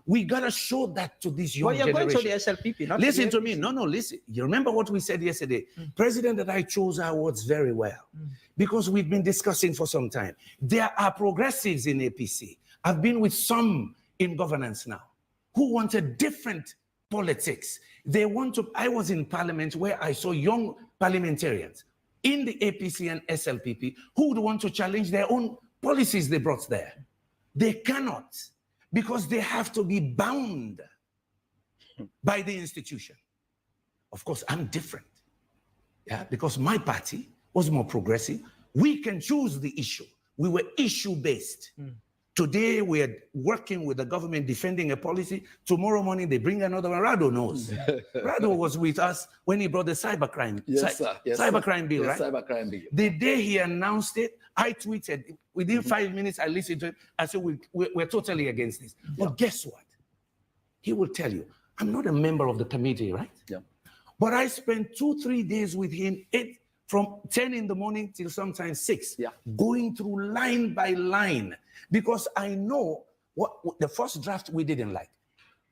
We gotta show that to this young generation. You're going to the SLPP, not listen to me. No, listen. You remember what we said yesterday? President that I chose our words very well, because we've been discussing for some time. There are progressives in APC. I've been with some in governance now who wanted different politics. They want to. I was in parliament where I saw young parliamentarians in the APC and SLPP who would want to challenge their own policies they brought there. They cannot, because they have to be bound by the institution. Of course, I'm different, because my party was more progressive. We can choose the issue. We were issue-based. Today, we're working with the government defending a policy. Tomorrow morning, they bring another one. Rado knows. Rado was with us when he brought the cybercrime. Cybercrime bill, right? Cybercrime bill. The day he announced it, I tweeted. Within 5 minutes, I listened to it. I said, we're totally against this. But guess what? He will tell you, I'm not a member of the committee, right? Yeah. But I spent 2-3 days with him, from 10 in the morning till sometimes 6, going through line by line, because I know what the first draft we didn't like.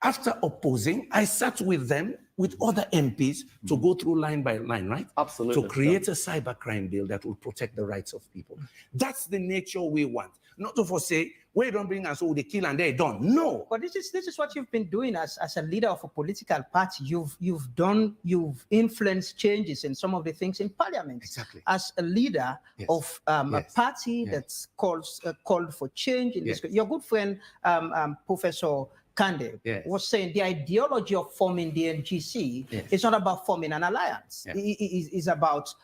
After opposing, I sat with them, with other MPs, to go through line by line, right? Absolutely. To create a cybercrime bill that will protect the rights of people. That's the nature we want. Not to say, we don't bring us all the kill and they're done. No. But this is what you've been doing as a leader of a political party. You've influenced changes in some of the things in parliament. Exactly. As a leader of a party that's called for change in this. Your good friend, Professor Kande, was saying the ideology of forming the NGC is not about forming an alliance. It is about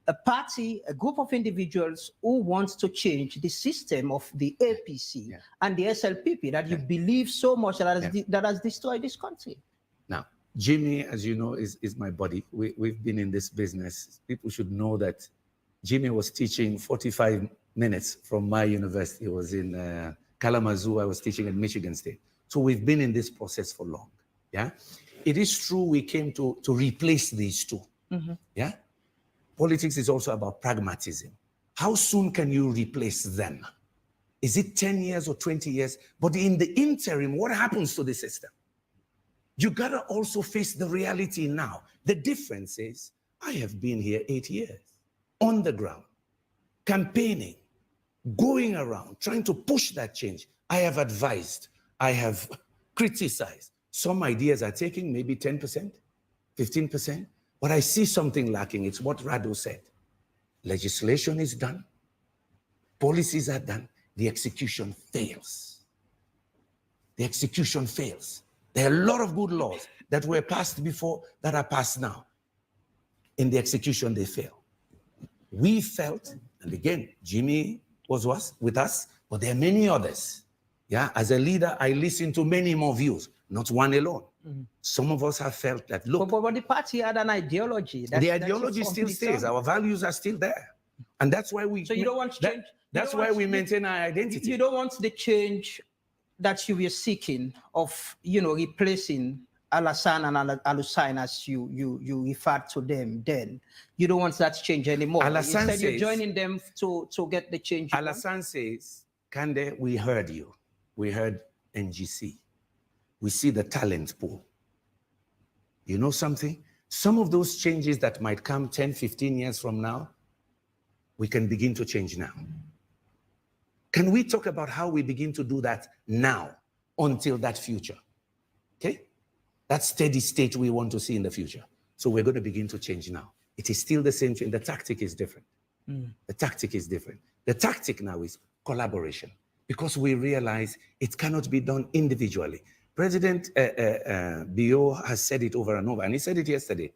a party, a group of individuals who wants to change the system of the APC and the SLPP that you believe so much that has destroyed this country. Now, Jimmy, as you know, is my buddy. We've been in this business. People should know that Jimmy was teaching 45 minutes from my university. It was in Kalamazoo. I was teaching at Michigan State. So we've been in this process for long. Yeah, it is true we came to replace these two. Yeah, politics is also about pragmatism. How soon can you replace them? Is it 10 years or 20 years? But in the interim, what happens to the system? You gotta also face the reality now. The difference is, I have been here 8 years, on the ground, campaigning, going around, trying to push that change. I have advised, I have criticized. Some ideas are taking maybe 10%, 15%, but I see something lacking. It's what Rado said. Legislation is done, policies are done, the execution fails. The execution fails. There are a lot of good laws that were passed before that are passed now. In the execution, they fail. We felt, and again, Jimmy was with us, but there are many others. Yeah, as a leader, I listen to many more views, not one alone. Some of us have felt that, look. But the party had an ideology. The ideology still stays. Our values are still there. And that's why we. So you don't want to change. That's why we maintain our identity. You don't want the change that you were seeking of, replacing Alassane and Al-Hussein as you referred to them then. You don't want that change anymore. Alassane Instead, you're joining them to get the change. Alassane says, Kande, we heard you. We heard NGC. We see the talent pool. You know something? Some of those changes that might come 10, 15 years from now, we can begin to change now. Can we talk about how we begin to do that now until that future? Okay? That steady state we want to see in the future. So we're going to begin to change now. It is still the same thing. The tactic is different. The tactic is different. The tactic now is collaboration, because we realize it cannot be done individually. President Bio has said it over and over, and he said it yesterday.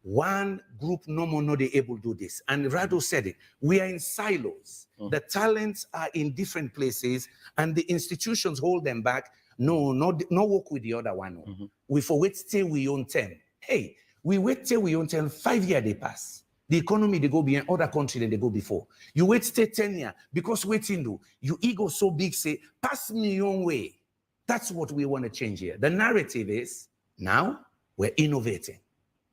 One group no more no they able to do this. And Rado said it. We are in silos. The talents are in different places, and the institutions hold them back. No work with the other one. We for wait till we own 10. Hey, we wait till we own 10, 5 years they pass. The economy, they go behind other countries than they go before. You wait till 10 years, because waiting do, your ego so big, say, pass me your own way. That's what we want to change here. The narrative is, now we're innovating.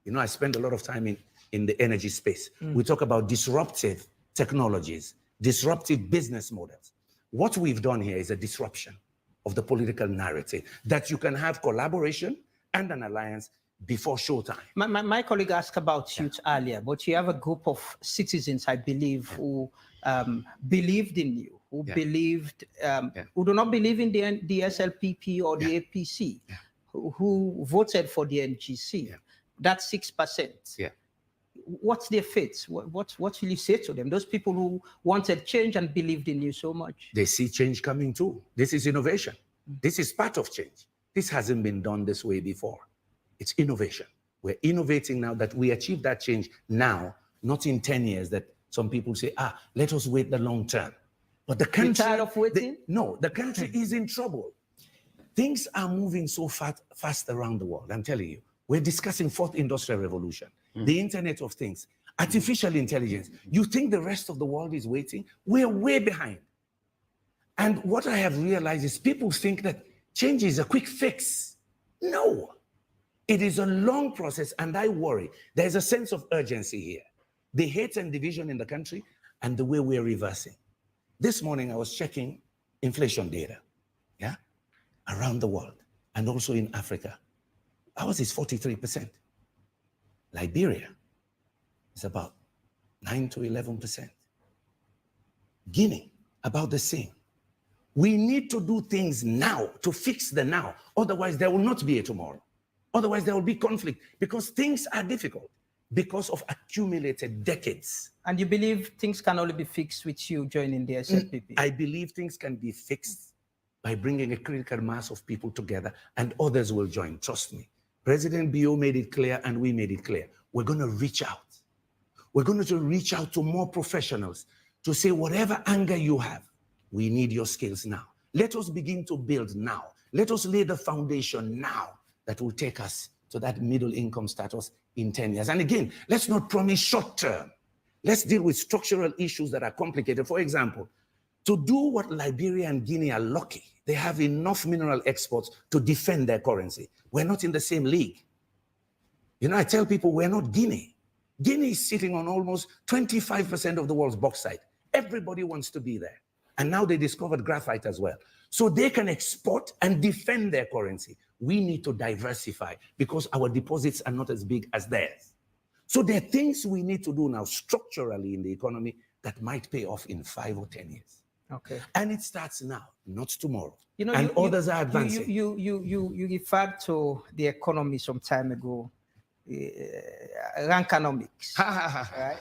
You know, I spend a lot of time in the energy space. We talk about disruptive technologies, disruptive business models. What we've done here is a disruption of the political narrative, that you can have collaboration and an alliance before showtime. My colleague asked about youth earlier, but you have a group of citizens, I believe, who believed in you, who believed, who do not believe in the SLPP or the APC, who voted for the NGC. That's 6%. What's their fate? What will you say to them? Those people who wanted change and believed in you so much. They see change coming too. This is innovation. This is part of change. This hasn't been done this way before. It's innovation. We're innovating now that we achieve that change now, not in 10 years that some people say, let us wait the long term. But the country— You're tired of waiting? No, the country is in trouble. Things are moving so fast around the world. I'm telling you. We're discussing 4th industrial revolution, the Internet of Things, artificial intelligence. You think the rest of the world is waiting? We're way behind. And what I have realized is people think that change is a quick fix. No, it is a long process, and I worry. There's a sense of urgency here. The hate and division in the country and the way we're reversing. This morning I was checking inflation data, around the world and also in Africa. Ours is 43%. Liberia is about 9 to 11%. Guinea, about the same. We need to do things now to fix the now. Otherwise, there will not be a tomorrow. Otherwise, there will be conflict, because things are difficult because of accumulated decades. And you believe things can only be fixed with you joining the SLPP? I believe things can be fixed by bringing a critical mass of people together, and others will join. Trust me. President Bio made it clear, and we made it clear. We're going to reach out. We're going to reach out to more professionals to say, whatever anger you have, we need your skills now. Let us begin to build now. Let us lay the foundation now that will take us to that middle income status in 10 years. And again, let's not promise short term. Let's deal with structural issues that are complicated. For example, to do what Liberia and Guinea are lucky, they have enough mineral exports to defend their currency. We're not in the same league. You know, I tell people we're not Guinea. Guinea is sitting on almost 25% of the world's bauxite. Everybody wants to be there. And now they discovered graphite as well. So they can export and defend their currency. We need to diversify because our deposits are not as big as theirs. So there are things we need to do now structurally in the economy that might pay off in 5 or 10 years. Okay. And it starts now, not tomorrow. You know, others are advancing. You referred to the economy some time ago, rankonomics, right?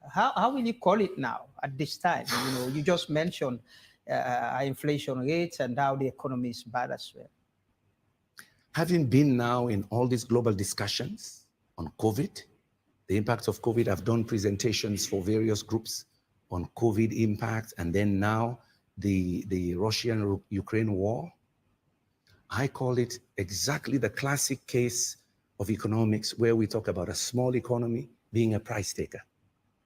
How will you call it now at this time? You know, you just mentioned inflation rates and how the economy is bad as well. Having been now in all these global discussions on COVID, the impact of COVID, I've done presentations for various groups on COVID impact, and then now the Russian-Ukraine war. I call it exactly the classic case of economics where we talk about a small economy being a price taker.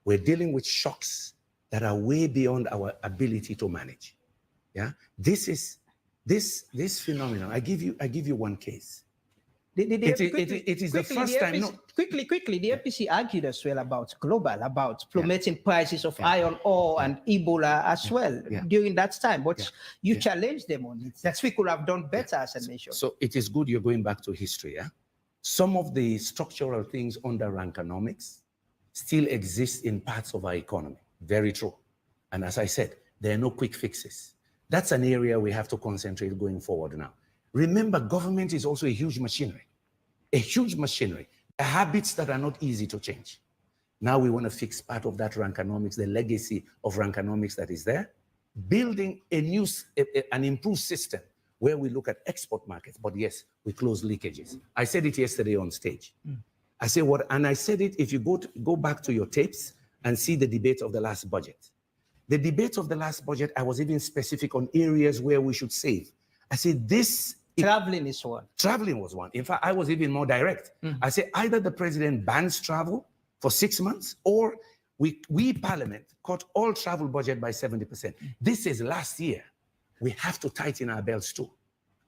We're dealing with shocks that are way beyond our ability to manage. Yeah, this phenomenon. I give you one case. It is the first time. Quickly, the APC argued as well about plummeting prices of iron ore and Ebola as well during that time. But you challenged them on it. That we could have done better as a nation. So it is good you're going back to history. Yeah, some of the structural things under rankonomics still exist in parts of our economy. Very true. And as I said, there are no quick fixes. That's an area we have to concentrate going forward now. Remember, government is also a huge machinery. A huge machinery. The habits that are not easy to change. Now we want to fix part of that rankonomics, the legacy of rankonomics that is there, building an improved system where we look at export markets. But yes, we close leakages. I said it yesterday on stage. I say what, and I said it, if you go back to your tapes and see the debate of the last budget. The debate of the last budget, I was even specific on areas where we should save. I said traveling is one. Traveling was one. In fact, I was even more direct. I said either the president bans travel for 6 months or we Parliament cut all travel budget by 70%. This is last year. We have to tighten our belts too.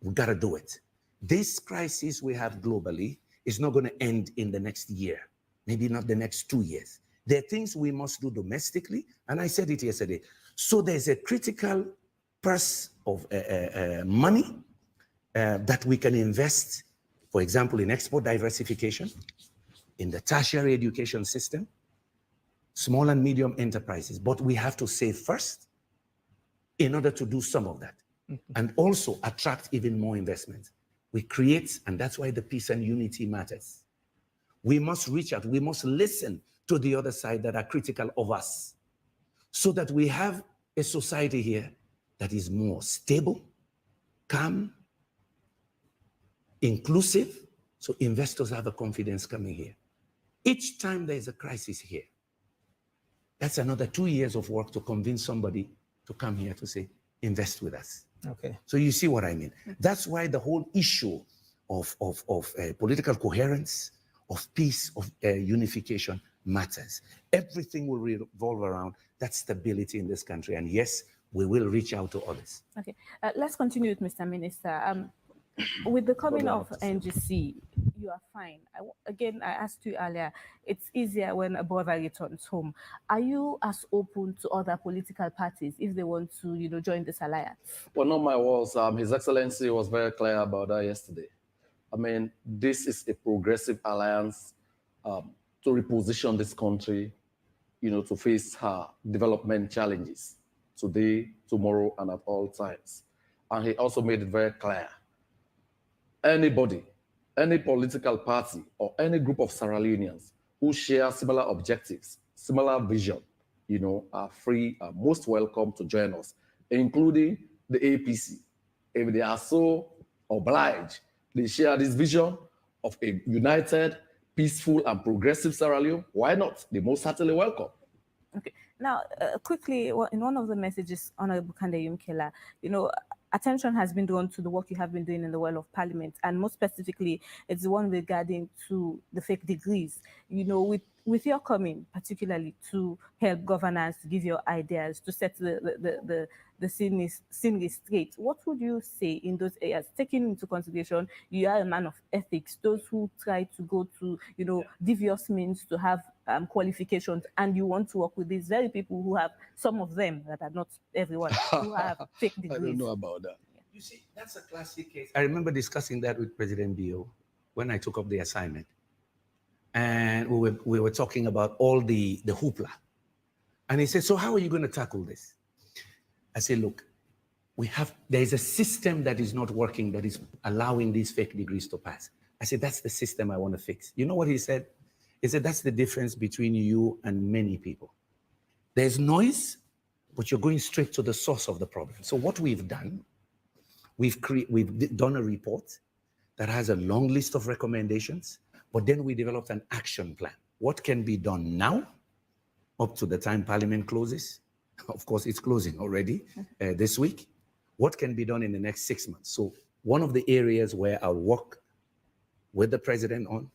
We got to do it. This crisis we have globally is not going to end in the next year, maybe not the next 2 years. There are things we must do domestically, and I said it yesterday. So there's a critical purse of money that we can invest, for example, in export diversification, in the tertiary education system, small and medium enterprises. But we have to save first in order to do some of that, and also attract even more investment. We create, and that's why the peace and unity matters. We must reach out, we must listen to the other side that are critical of us, so that we have a society here that is more stable, calm, inclusive, so investors have a confidence coming here. Each time there is a crisis here, that's another 2 years of work to convince somebody to come here to say, invest with us. Okay. So you see what I mean? That's why the whole issue of political coherence, of peace, of unification matters. Everything will revolve around that stability in this country. And yes, we will reach out to others. Okay, let's continue with Mr. Minister. With the coming of NGC, you are fine. Again, I asked you earlier, it's easier when a brother returns home. Are you as open to other political parties if they want to, join this alliance? Well, not my words. His Excellency was very clear about that yesterday. I mean, this is a progressive alliance to reposition this country, to face her development challenges today, tomorrow, and at all times. And he also made it very clear. Anybody, any political party, or any group of Sierra Leoneans who share similar objectives, similar vision, are free and most welcome to join us, including the APC. If they are so obliged, they share this vision of a united, peaceful, and progressive Sierra Leone, why not? They're most certainly welcome. Okay. Now, quickly, in one of the messages, Honorable Kande Yumkela, attention has been drawn to the work you have been doing in the world of Parliament, and more specifically, it's the one regarding to the fake degrees. With with your coming, particularly to help governance, to give your ideas, to set the scene straight, what would you say in those areas, taking into consideration you are a man of ethics, those who try to go to, devious means to have qualifications, and you want to work with these very people who have, some of them, that are not everyone, who have fake degrees? I don't know about that. You see, that's a classic case. I remember discussing that with President Bio when I took up the assignment. And we were talking about all the hoopla. And he said, so how are you going to tackle this? I said, look, there is a system that is not working that is allowing these fake degrees to pass. I said, that's the system I want to fix. You know what he said? He said, that's the difference between you and many people. There's noise, but you're going straight to the source of the problem. So what we've done, we've done a report that has a long list of recommendations, but then we developed an action plan. What can be done now, up to the time Parliament closes? Of course, it's closing already this week. What can be done in the next 6 months? So one of the areas where I'll work with the president on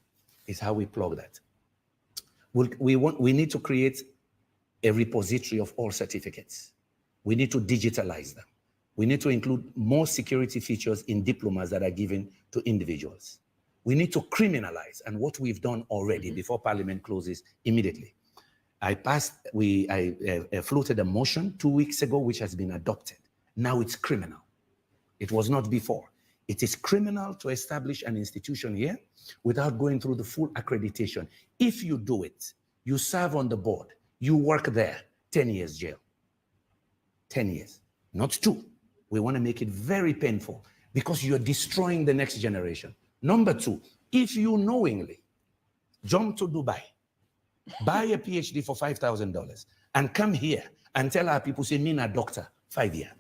is how we plug that. We need to create a repository of all certificates. We need to digitalize them. We need to include more security features in diplomas that are given to individuals. We need to criminalize, and what we've done already before Parliament closes immediately. I floated a motion 2 weeks ago, which has been adopted. Now it's criminal. It was not before. It is criminal to establish an institution here without going through the full accreditation. If you do it, you serve on the board, you work there, 10 years jail. 10 years, not 2. We want to make it very painful because you're destroying the next generation. Number 2, if you knowingly jump to Dubai, buy a PhD for $5,000 and come here and tell our people, say, me a doctor, 5 years.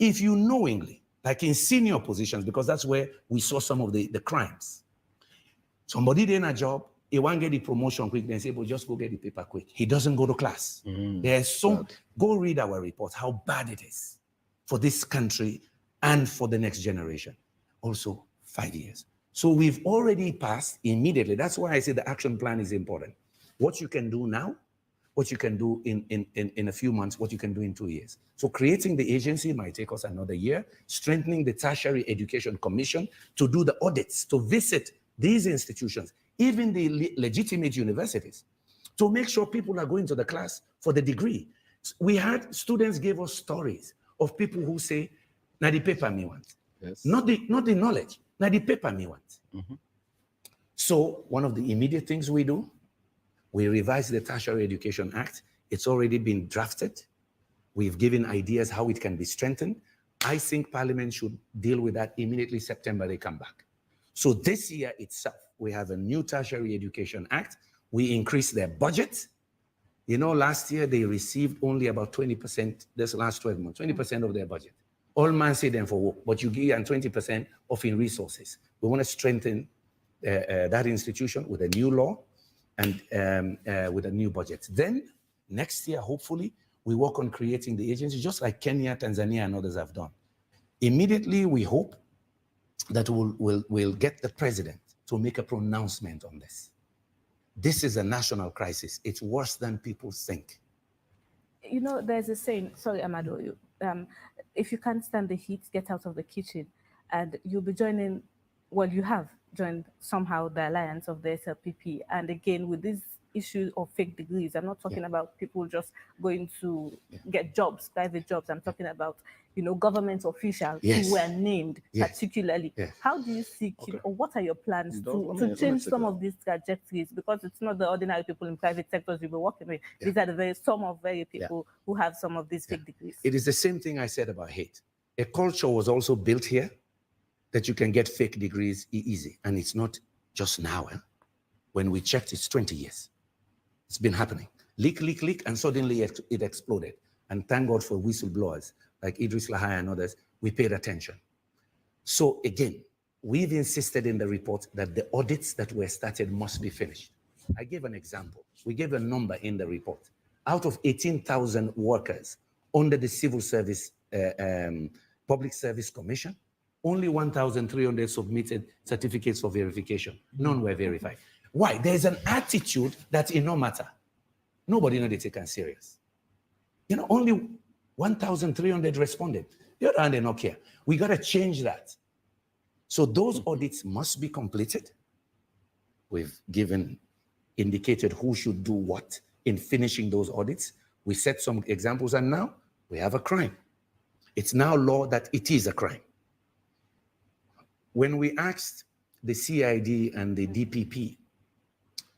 If you knowingly, like in senior positions, because that's where we saw some of the crimes. Somebody did a job, he won't get the promotion quick, then say, but just go get the paper quick. He doesn't go to class. There's go read our report, how bad it is for this country and for the next generation. Also, 5 years. So we've already passed immediately. That's why I say the action plan is important. What you can do now, what you can do in a few months, what you can do in 2 years. So creating the agency might take us another year, strengthening the Tertiary Education Commission to do the audits, to visit these institutions, even the legitimate universities, to make sure people are going to the class for the degree. We had students give us stories of people who say, now the paper me want. Yes. Not the knowledge, now the paper me want. So one of the immediate things we do, we revise the Tertiary Education Act. It's already been drafted. We've given ideas how it can be strengthened. I think Parliament should deal with that immediately. September, they come back. So this year itself, we have a new Tertiary Education Act. We increased their budget. You know, last year they received only about 20%, this last 12 months, 20% of their budget. All man say them for work, but you give them 20% of in resources. We want to strengthen that institution with a new law and with a new budget. Then next year, hopefully, we work on creating the agency, just like Kenya, Tanzania, and others have done. Immediately, we hope that we'll get the president to make a pronouncement on this. This is a national crisis. It's worse than people think. You know, there's a saying, sorry, Amado, if you can't stand the heat, get out of the kitchen. And you'll be joining, well, you have joined somehow the alliance of the SLPP. And again, with this issue of fake degrees, I'm not talking about people just going to get jobs, private jobs. I'm talking about, you know, government officials who were named particularly. How do you see, or what are your plans to change some of these trajectories? Because it's not the ordinary people in private sectors you'll be working with. These are the some of very people who have some of these fake degrees. It is the same thing I said about hate. A culture was also built here that you can get fake degrees easy. And it's not just now. When we checked, it's 20 years. It's been happening. Leak, leak, leak, and suddenly it exploded. And thank God for whistleblowers like Idris Lahai and others. We paid attention. So again, we've insisted in the report that the audits that were started must be finished. I gave an example. We gave a number in the report. Out of 18,000 workers under the Civil Service, Public Service Commission, only 1,300 submitted certificates for verification. None were verified. Why? There's an attitude that it no matter. Nobody know they take it serious. You know, only 1,300 responded. The other hand, they don't care. We got to change that. So those audits must be completed. We've indicated who should do what in finishing those audits. We set some examples, and now we have a crime. It's now law that it is a crime. When we asked the CID and the DPP,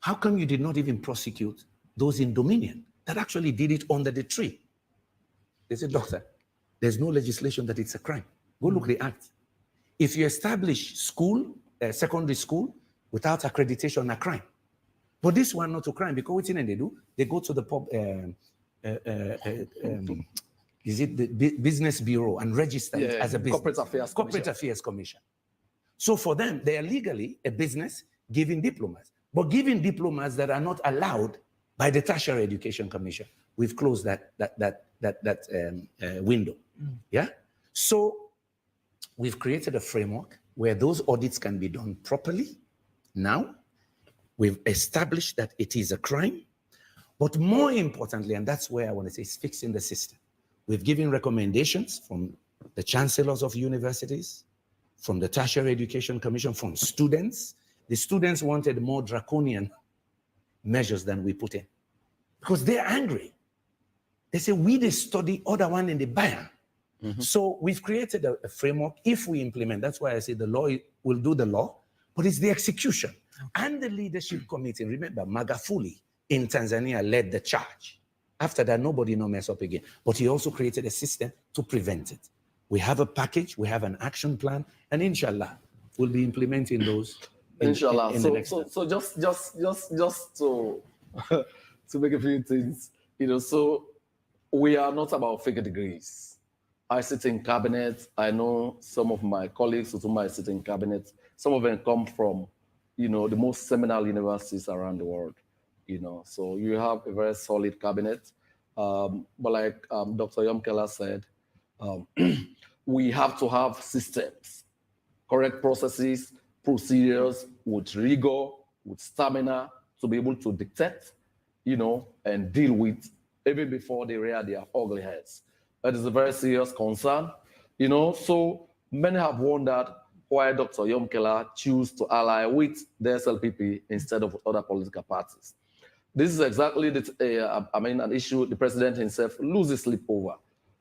how come you did not even prosecute those in Dominion that actually did it under the tree? They said, doctor, there's no legislation that it's a crime. Go look the act. If you establish school, secondary school, without accreditation, a crime. But this one not a crime, because what they do? They go to the is it the business bureau and register it as a business. Corporate Affairs Commission. So for them, they are legally a business giving diplomas, but giving diplomas that are not allowed by the Tertiary Education Commission. We've closed that window. Yeah. So we've created a framework where those audits can be done properly. Now we've established that it is a crime, but more importantly, and that's where I want to say, is fixing the system. We've given recommendations from the chancellors of universities, from the Tertiary Education Commission, from students. The students wanted more draconian measures than we put in because they're angry. They say, we the study, other one in the buyer. So we've created a framework. If we implement, that's why I say the law will do the law, but it's the execution. And the leadership committee, remember, Magufuli in Tanzania led the charge. After that, nobody no mess up again. But he also created a system to prevent it. We have a package, we have an action plan, and inshallah, we'll be implementing those. Inshallah. In the next so just to to make a few things, you know. So we are not about fake degrees. I sit in cabinet. I know some of my colleagues who I sit in cabinet. Some of them come from, you know, the most seminal universities around the world. You know, so you have a very solid cabinet. But like Dr. Yomkela said, we have to have systems, correct processes, procedures with rigor, with stamina to be able to dictate, you know, and deal with even before they rear their ugly heads. That is a very serious concern, you know. So many have wondered why Dr. Yomkela chose to ally with the SLPP instead of other political parties. This is exactly an issue the president himself loses sleep over.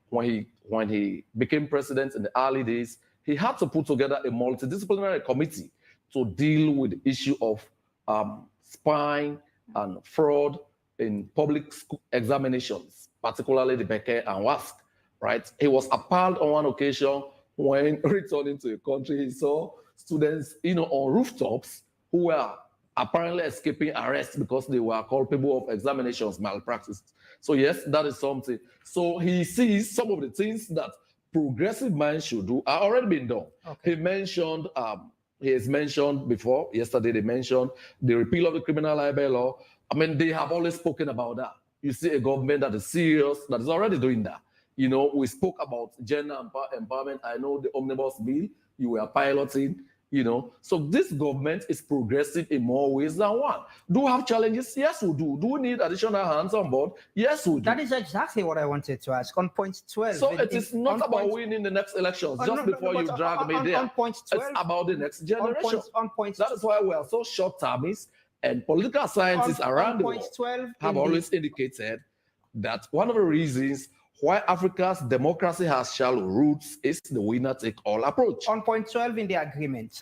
When he became president in the early days, he had to put together a multidisciplinary committee to deal with the issue of spying and fraud in public school examinations, particularly the Beke and WASC, right? He was appalled on one occasion when returning to the country, he saw students, you know, on rooftops who were apparently escaping arrest because they were culpable of examinations malpractice. So yes, that is something. So he sees some of the things that progressive minds should do are already being done. Okay. He has mentioned before, yesterday they mentioned the repeal of the criminal libel law. I mean, they have always spoken about that. You see a government that is serious, that is already doing that. You know, we spoke about gender empowerment. I know the omnibus bill you were piloting, you know. So this government is progressive in more ways than one. Do we have challenges? Yes, we do. Do we need additional hands on board? Yes, we do. That is exactly what I wanted to ask. On point 12. So it is not about winning the next elections, just before you drag me there. On point 12. It's about the next generation. That is why we are so short-termist, and political scientists around the world have always indicated that one of the reasons why Africa's democracy has shallow roots is the winner-take-all approach. On point 12 in the agreement,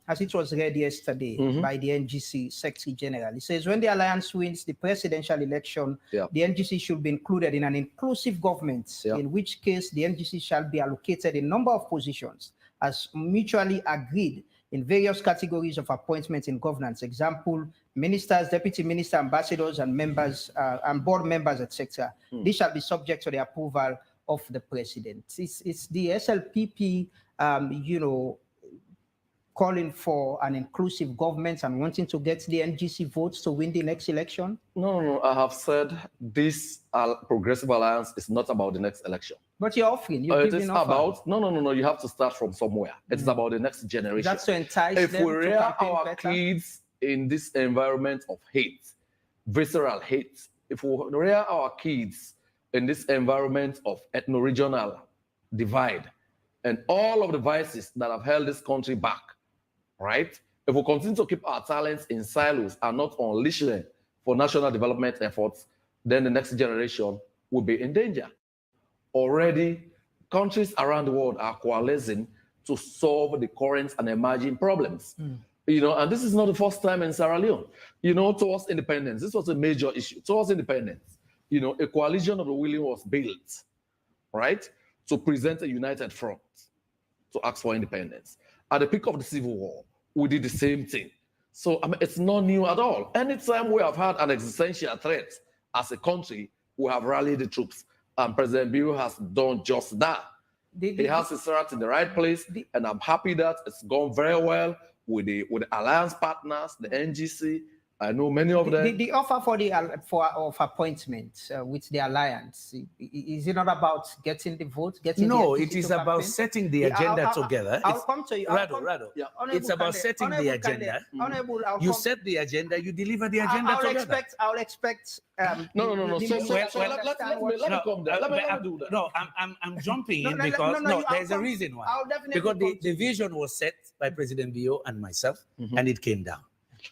as it was read yesterday by the NGC Secretary General, it says when the alliance wins the presidential election, the NGC should be included in an inclusive government, in which case the NGC shall be allocated a number of positions as mutually agreed in various categories of appointments in governance. Example, ministers, deputy minister, ambassadors, and members, and board members, etc. This shall be subject to the approval of the president. It's the SLPP, you know, calling for an inclusive government and wanting to get the NGC votes to win the next election? No, I have said this progressive alliance is not about the next election. But you're offering. It is about, no, you have to start from somewhere. It's about the next generation. That's to entice if them we rear our kids in this environment of hate, visceral hate, if we rear our kids in this environment of ethno-regional divide and all of the vices that have held this country back, right? If we continue to keep our talents in silos and not unleash them for national development efforts, then the next generation will be in danger. Already, countries around the world are coalescing to solve the current and emerging problems. You know, and this is not the first time in Sierra Leone. You know, towards independence, this was a major issue. Towards independence, you know, a coalition of the willing was built, right, to present a united front to ask for independence. At the peak of the Civil War, we did the same thing. So I mean, it's not new at all. Anytime we have had an existential threat as a country, we have rallied the troops. And President Bill has done just that. He has his heart in the right place, and I'm happy that it's gone very well with the alliance partners, the NGC. I know many of them. The offer of appointment with the alliance, is it not about getting the vote? No, it is about setting the agenda together. I'll come to you. Rado. Yeah. It's about setting the agenda. You set the agenda, you deliver the agenda together. I'll expect. No. Let me come there. Let me do that. No, I'm jumping in because there's a reason why. Because the vision was set by President Bio and myself, and it came down.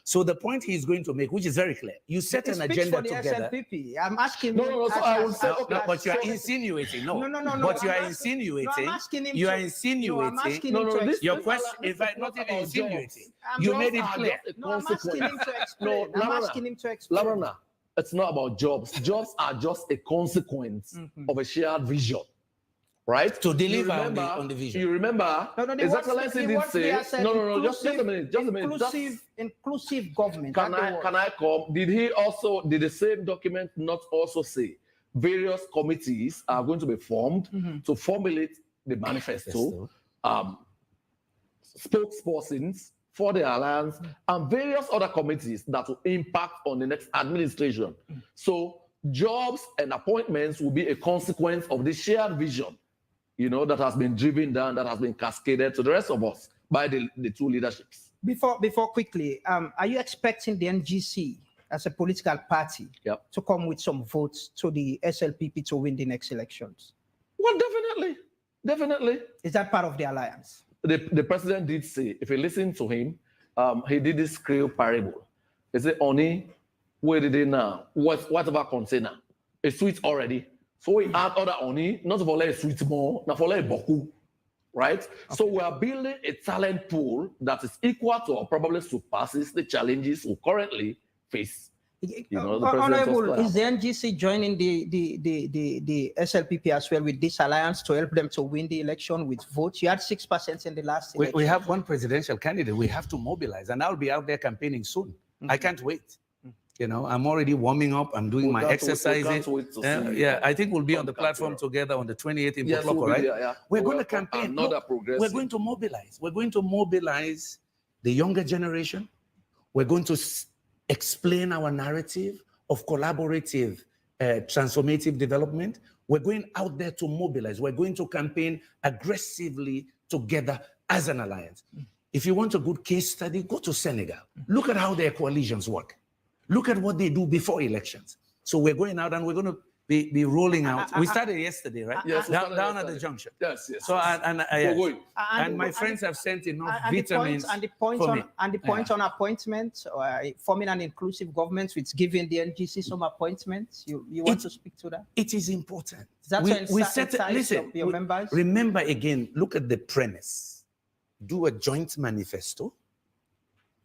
So the point he's going to make, which is very clear, you set an agenda together. SLPP. I'm asking. No. So I will say, okay, but you are insinuating. No. But you are insinuating. No, I'm asking him you are insinuating. No. Your question, if I'm not even insinuating, you made it clear. No, I'm asking him to explain. I'm asking him to explain. Larana, it's not about jobs. Jobs are just a consequence of a shared vision. Right? To deliver on the vision. You remember? His Excellency did say, no, just a minute. Inclusive government. Can I come? Did the same document not also say various committees are going to be formed to formulate the manifesto, spokespersons for the alliance, and various other committees that will impact on the next administration? So jobs and appointments will be a consequence of this shared vision, you know, that has been driven down, that has been cascaded to the rest of us by the two leaderships. Before quickly, are you expecting the NGC as a political party to come with some votes to the SLPP to win the next elections? Well, definitely. Is that part of the alliance? The president did say, if you listen to him, he did this Creole parable. He said, Oni, where did they now? Whatever container? It's sweet already. So we add other Oni, not for like sweet more, not for like boku, right? Okay. So we are building a talent pool that is equal to or probably surpasses the challenges we currently face. You know, Honorable, is the NGC joining the SLPP as well with this alliance to help them to win the election with votes? You had 6% in the last election. We have one presidential candidate. We have to mobilize, and I'll be out there campaigning soon. I can't wait. You know, I'm already warming up. I'm doing my exercises. I think we'll be on the platform together on the 28th in Patrner, right? We're going to campaign. We're going to mobilize. We're going to mobilize the younger generation. We're going to explain our narrative of collaborative, transformative development. We're going out there to mobilize. We're going to campaign aggressively together as an alliance. If you want a good case study, go to Senegal. Look at how their coalitions work. Look at what they do before elections. So we're going out and we're going to be rolling out. We started yesterday, right? Yes. Down at the junction. Yes. So and my friends have sent enough vitamins and the point on appointments, forming an inclusive government with giving the NGC some appointments. You want to speak to that? It is important. Listen, your members? Remember again, look at the premise. Do a joint manifesto.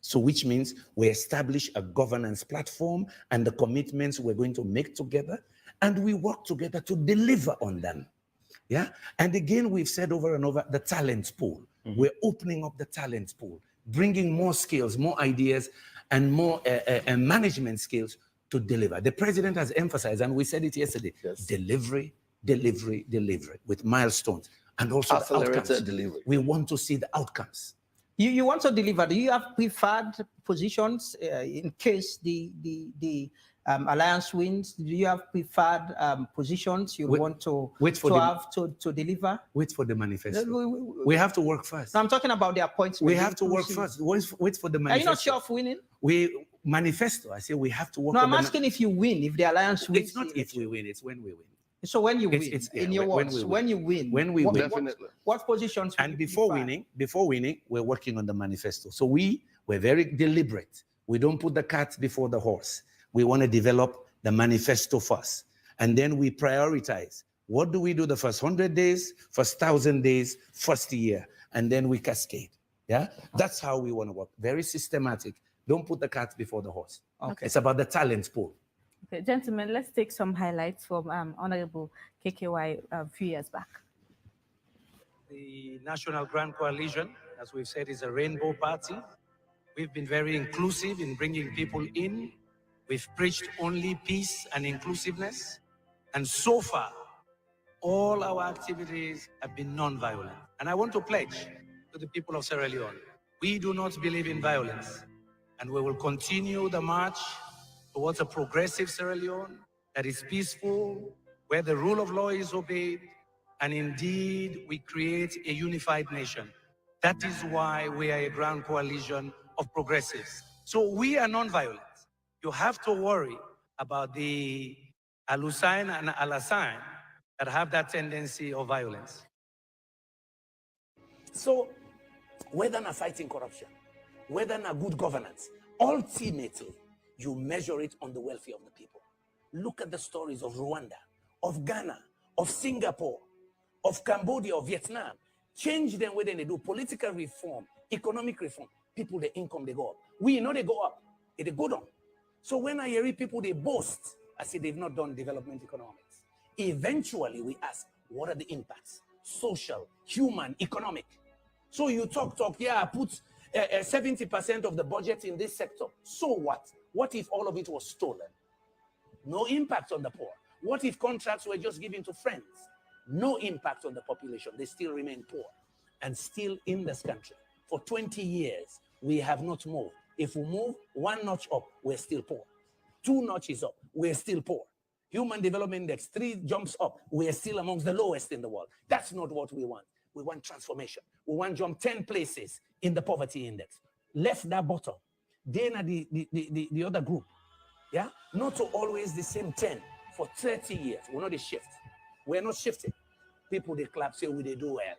So which means we establish a governance platform and the commitments we're going to make together, and we work together to deliver on them. Yeah. And again, we've said over and over, the talent pool. We're opening up the talent pool, bringing more skills, more ideas, and more management skills to deliver. The president has emphasized, and we said it yesterday, delivery with milestones and also accelerated delivery. We want to see the outcomes. You want to deliver. Do you have preferred positions in case the alliance wins? Do you have preferred positions you want to deliver? Wait for the manifesto. We have to work first. No, I'm talking about the appointment. We have to work first. Wait for the manifesto. Are you not sure of winning? we manifesto. I say we have to work. No, I'm asking if you win, if the alliance wins. It's not if we win, it's when we win. So when you win, in your words, when you win, definitely. What positions? And before winning, we're working on the manifesto. So we're very deliberate. We don't put the cart before the horse. We want to develop the manifesto first, and then we prioritize. What do we do the first 100 days, first 1,000 days, first year, and then we cascade. Yeah, that's how we want to work. Very systematic. Don't put the cart before the horse. Okay. It's about the talent pool. Okay, gentlemen, let's take some highlights from Honorable KKY a few years back. The National Grand Coalition, as we've said, is a rainbow party. We've been very inclusive in bringing people in. We've preached only peace and inclusiveness. And so far, all our activities have been non-violent. And I want to pledge to the people of Sierra Leone, we do not believe in violence. And we will continue the march towards a progressive Sierra Leone that is peaceful, where the rule of law is obeyed, and indeed we create a unified nation. That is why we are a grand coalition of progressives. So we are non-violent. You have to worry about the Al-Hussein and Al-Hassan that have that tendency of violence. So whether not fighting corruption, whether not good governance, ultimately, you measure it on the welfare of the people. Look at the stories of Rwanda, of Ghana, of Singapore, of Cambodia, of Vietnam. Change them when they do political reform, economic reform. People, their income, they go up. We know they go up, they go down. So when I hear people, they boast, I say they've not done development economics. Eventually, we ask, what are the impacts? Social, human, economic. So you talk, yeah, put 70% of the budget in this sector. So what? What if all of it was stolen? No impact on the poor. What if contracts were just given to friends? No impact on the population. They still remain poor. And still in this country, for 20 years, we have not moved. If we move 1 notch up, we're still poor. 2 notches up, we're still poor. Human Development Index, 3 jumps up, we're still amongst the lowest in the world. That's not what we want. We want transformation. We want to jump 10 places in the poverty index. Left that bottom. Then the other group. Yeah? Not to always the same 10 for 30 years. We're not a shift. We're not shifting. People, they clap, say, they do well.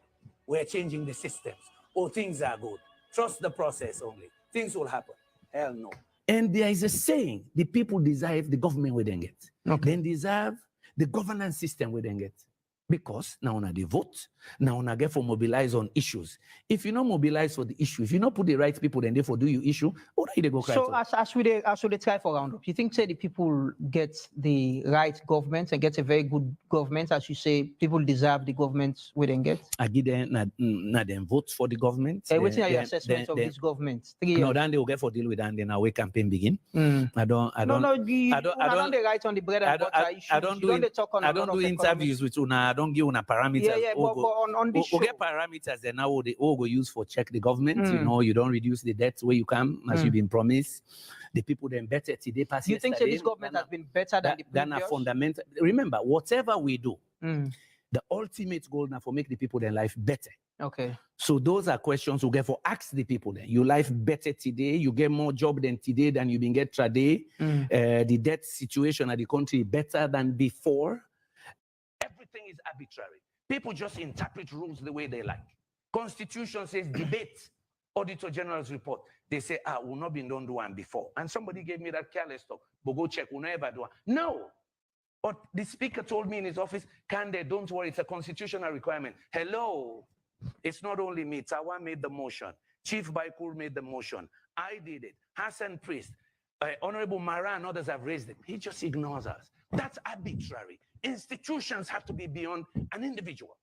We're changing the systems. Oh, things are good. Trust the process only. Things will happen. Hell no. And there is a saying, the people deserve the government we didn't get. Okay. They deserve the governance system we didn't get. Because now on they vote, now on get for mobilize on issues. If you not mobilize for the issue, if you not put the right people, then therefore do you issue, or they go cry. So as we try for roundup, you think say the people get the right government and get a very good government, as you say, people deserve the government we didn't get? I give them not them vote for the government. What's your assessment of this government? 3 years. No, then they will get for deal with that, and then our campaign begin. I don't write on the bread and butter issues. I don't do interviews with una. I don't give una parameters. Yeah, but on this show, get parameters that now they all go use for check the government. You know, you don't reduce the debt where you can, as you've been promised. The people then better today pass. You think this government has been better than the previous? Than a fundamental. Remember, whatever we do, the ultimate goal now for make the people their life better. Okay. So those are questions we get for ask the people then. Your life better today, you get more job than today than you been get today. The debt situation of the country better than before. Everything is arbitrary. People just interpret rules the way they like. Constitution says debate, Auditor General's report. They say, we've not been done one before. And somebody gave me that careless talk, but go check, we'll never do one. No. But the speaker told me in his office, Kande, don't worry, it's a constitutional requirement. Hello. It's not only me. Tawa made the motion. Chief Baikur made the motion. I did it. Hassan Priest, Honorable Mara and others have raised it. He just ignores us. That's arbitrary. Institutions have to be beyond an individual.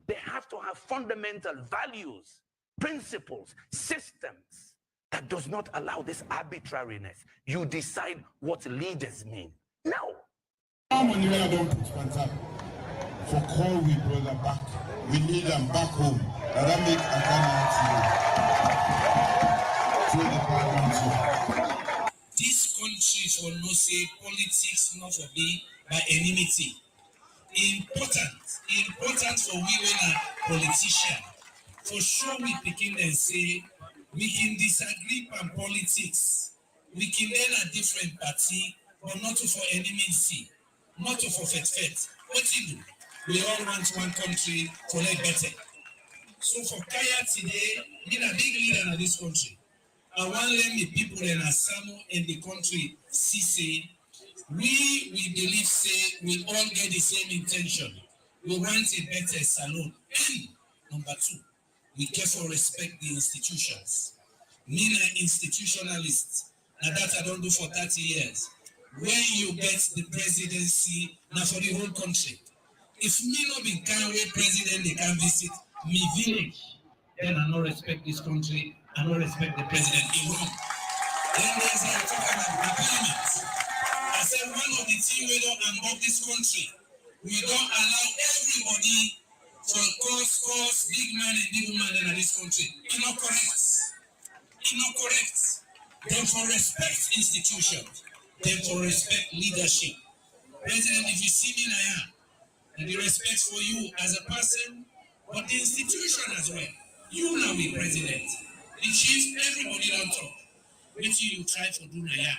They have to have fundamental values, principles, systems that does not allow this arbitrariness. You decide what leaders mean. No. For call we brother back. We need them back home. And that make This country for no say politics not to be by enmity. Important for we when a politician. For sure we begin and say we can disagree on politics, We can then a different party, but not for enemy see, not for fet. What you do? We all want one country to live better. So for Kaya today, being a big leader in this country, I want to let the people in Asamo in the country see say, we believe say we all get the same intention. We want a better salon. And number two, we carefully respect the institutions. Me an institutionalist. Now that I don't do for 30 years. When you get the presidency, now for the whole country. If me not be kind way president, they can visit me village. Then I don't respect this country. I don't respect the president. He wrong. Then there's a talking about agreement. I said one of the things we don't unlock this country. We don't allow everybody to cause big man and big woman in this country. It's not correct. It's not correct. Therefore, respect institutions. Therefore, respect leadership. President, if you see me now, and the respect for you as a person, but the institution as well. You now be president. The chief, everybody don't talk. Which you try to do now.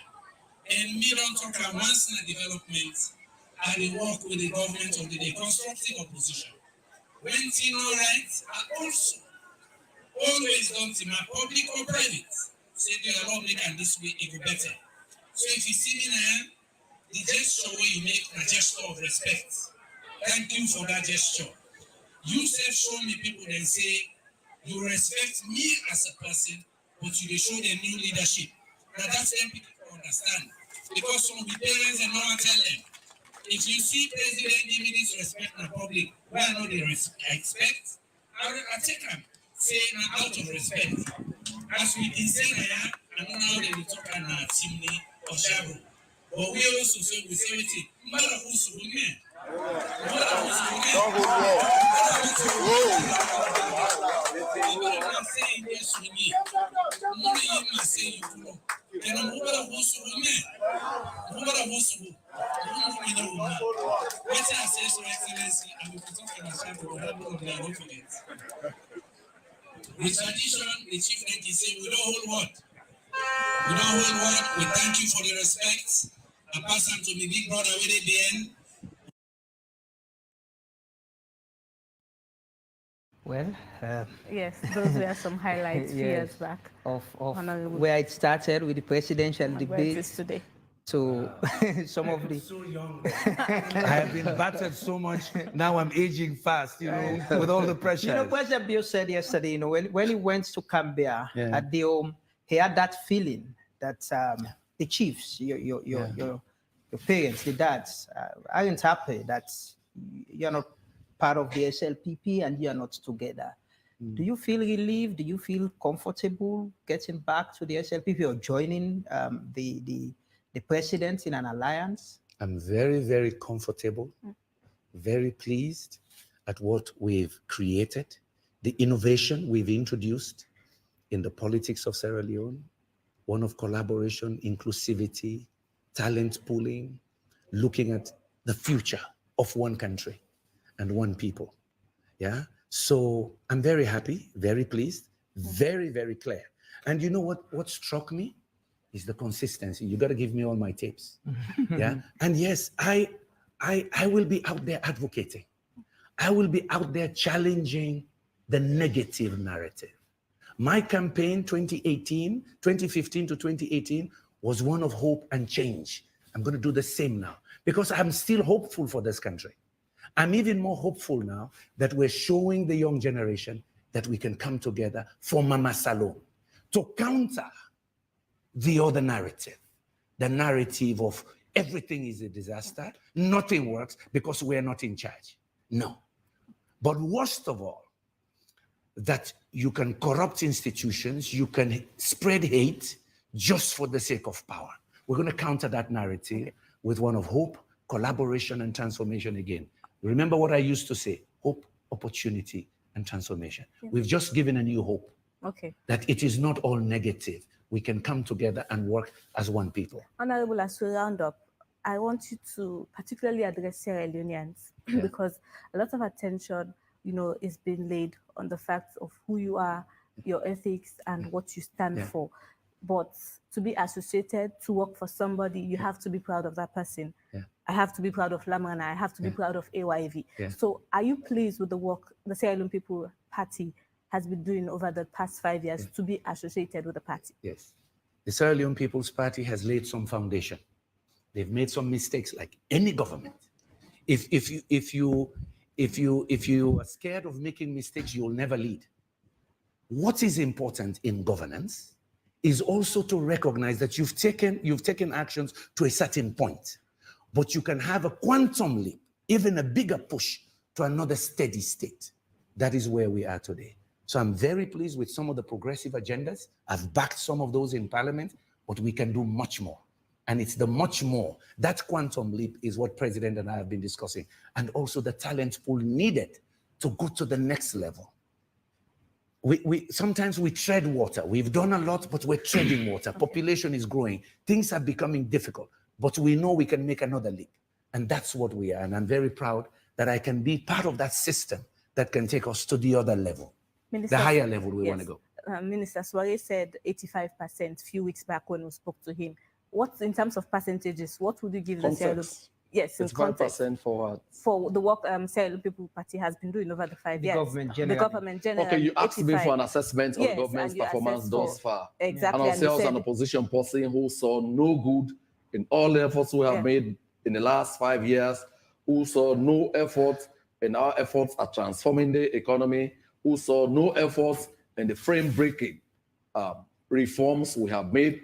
And me don't talk about once in a development, I will work with the government of the day, constructive opposition. When things not right, I also always done to my public or private. Say they allow me and this way it go better. So if you see me now, the gesture where you make a gesture of respect. Thank you for that gesture. You said show me people and say you respect me as a person, but you show them new leadership. Now that's them people understand. Because some of the parents and no one tell them. If you see president give me this respect in the public, where I know they expect, I take them. Say now out of respect. As we can say now, I don't know how they will talk on Timney or Shabu. But we also say we say it. Mother who's women. The tradition, the chief lady say, we don't hold word. We don't hold word. We thank you for the respect. I pass on to my big brother with it the end. Well, yes, those were some highlights years back of where it started with the presidential debate today. To some of the so young. I have been battered so much. Now I'm aging fast, you know, with all the pressure. You know, President Bill said yesterday, you know, when he went to Cambia at the home, he had that feeling that the chiefs, your parents, the dads, aren't happy that you're not part of the SLPP and you're not together. Do you feel relieved? Do you feel comfortable getting back to the SLPP or joining the president in an alliance? I'm very, very comfortable, very pleased at what we've created, the innovation we've introduced in the politics of Sierra Leone, one of collaboration, inclusivity, talent pooling, looking at the future of one country and one people. Yeah. So I'm very happy, very pleased, very, very clear. And you know what struck me is the consistency. You got to give me all my tips. Yeah. And yes, I will be out there advocating. I will be out there challenging the negative narrative. My campaign 2015 to 2018 was one of hope and change. I'm going to do the same now because I'm still hopeful for this country. I'm even more hopeful now that we're showing the young generation that we can come together for Mama Salon to counter the other narrative, the narrative of everything is a disaster, nothing works because we're not in charge. No. But worst of all, that you can corrupt institutions, you can spread hate just for the sake of power. We're going to counter that narrative with one of hope, collaboration, and transformation again. Remember what I used to say, hope, opportunity, and transformation. We've just given a new hope. That it is not all negative. We can come together and work as one people. Honorable, as we round up, I want you to particularly address Sierra Leoneans because a lot of attention, you know, is being laid on the fact of who you are, your ethics, and what you stand for. but to be associated, to work for somebody, you have to be proud of that person. Yeah. I have to be proud of Lamana. I have to be proud of AYV. Yeah. So are you pleased with the work the Sierra Leone People Party has been doing over the past 5 years to be associated with the party? Yes. The Sierra Leone People's Party has laid some foundation. They've made some mistakes like any government. If you are scared of making mistakes, you will never lead. What is important in governance is also to recognize that you've taken actions to a certain point, but you can have a quantum leap, even a bigger push to another steady state. That is where we are today. So I'm very pleased with some of the progressive agendas. I've backed some of those in Parliament, but we can do much more. And it's the much more. That quantum leap is what President and I have been discussing. And also the talent pool needed to go to the next level. Sometimes we tread water. We've done a lot, but we're treading water. Population is growing. Things are becoming difficult, but we know we can make another leap. And that's what we are. And I'm very proud that I can be part of that system that can take us to the other level, Minister, the higher level we want to go. Minister Suarez said 85% a few weeks back when we spoke to him. What, in terms of percentages, what would you give the Sierra Leone? Yes, in context. 85% for what? For the work Sierra Leone People Party has been doing over the 5 years. The government generally. Okay, you asked me for an assessment of the government's performance thus far. Exactly. And I'll say as an opposition person who saw no good in all the efforts we have made in the last 5 years, who saw no effort in our efforts at transforming the economy, who saw no efforts in the frame-breaking reforms we have made,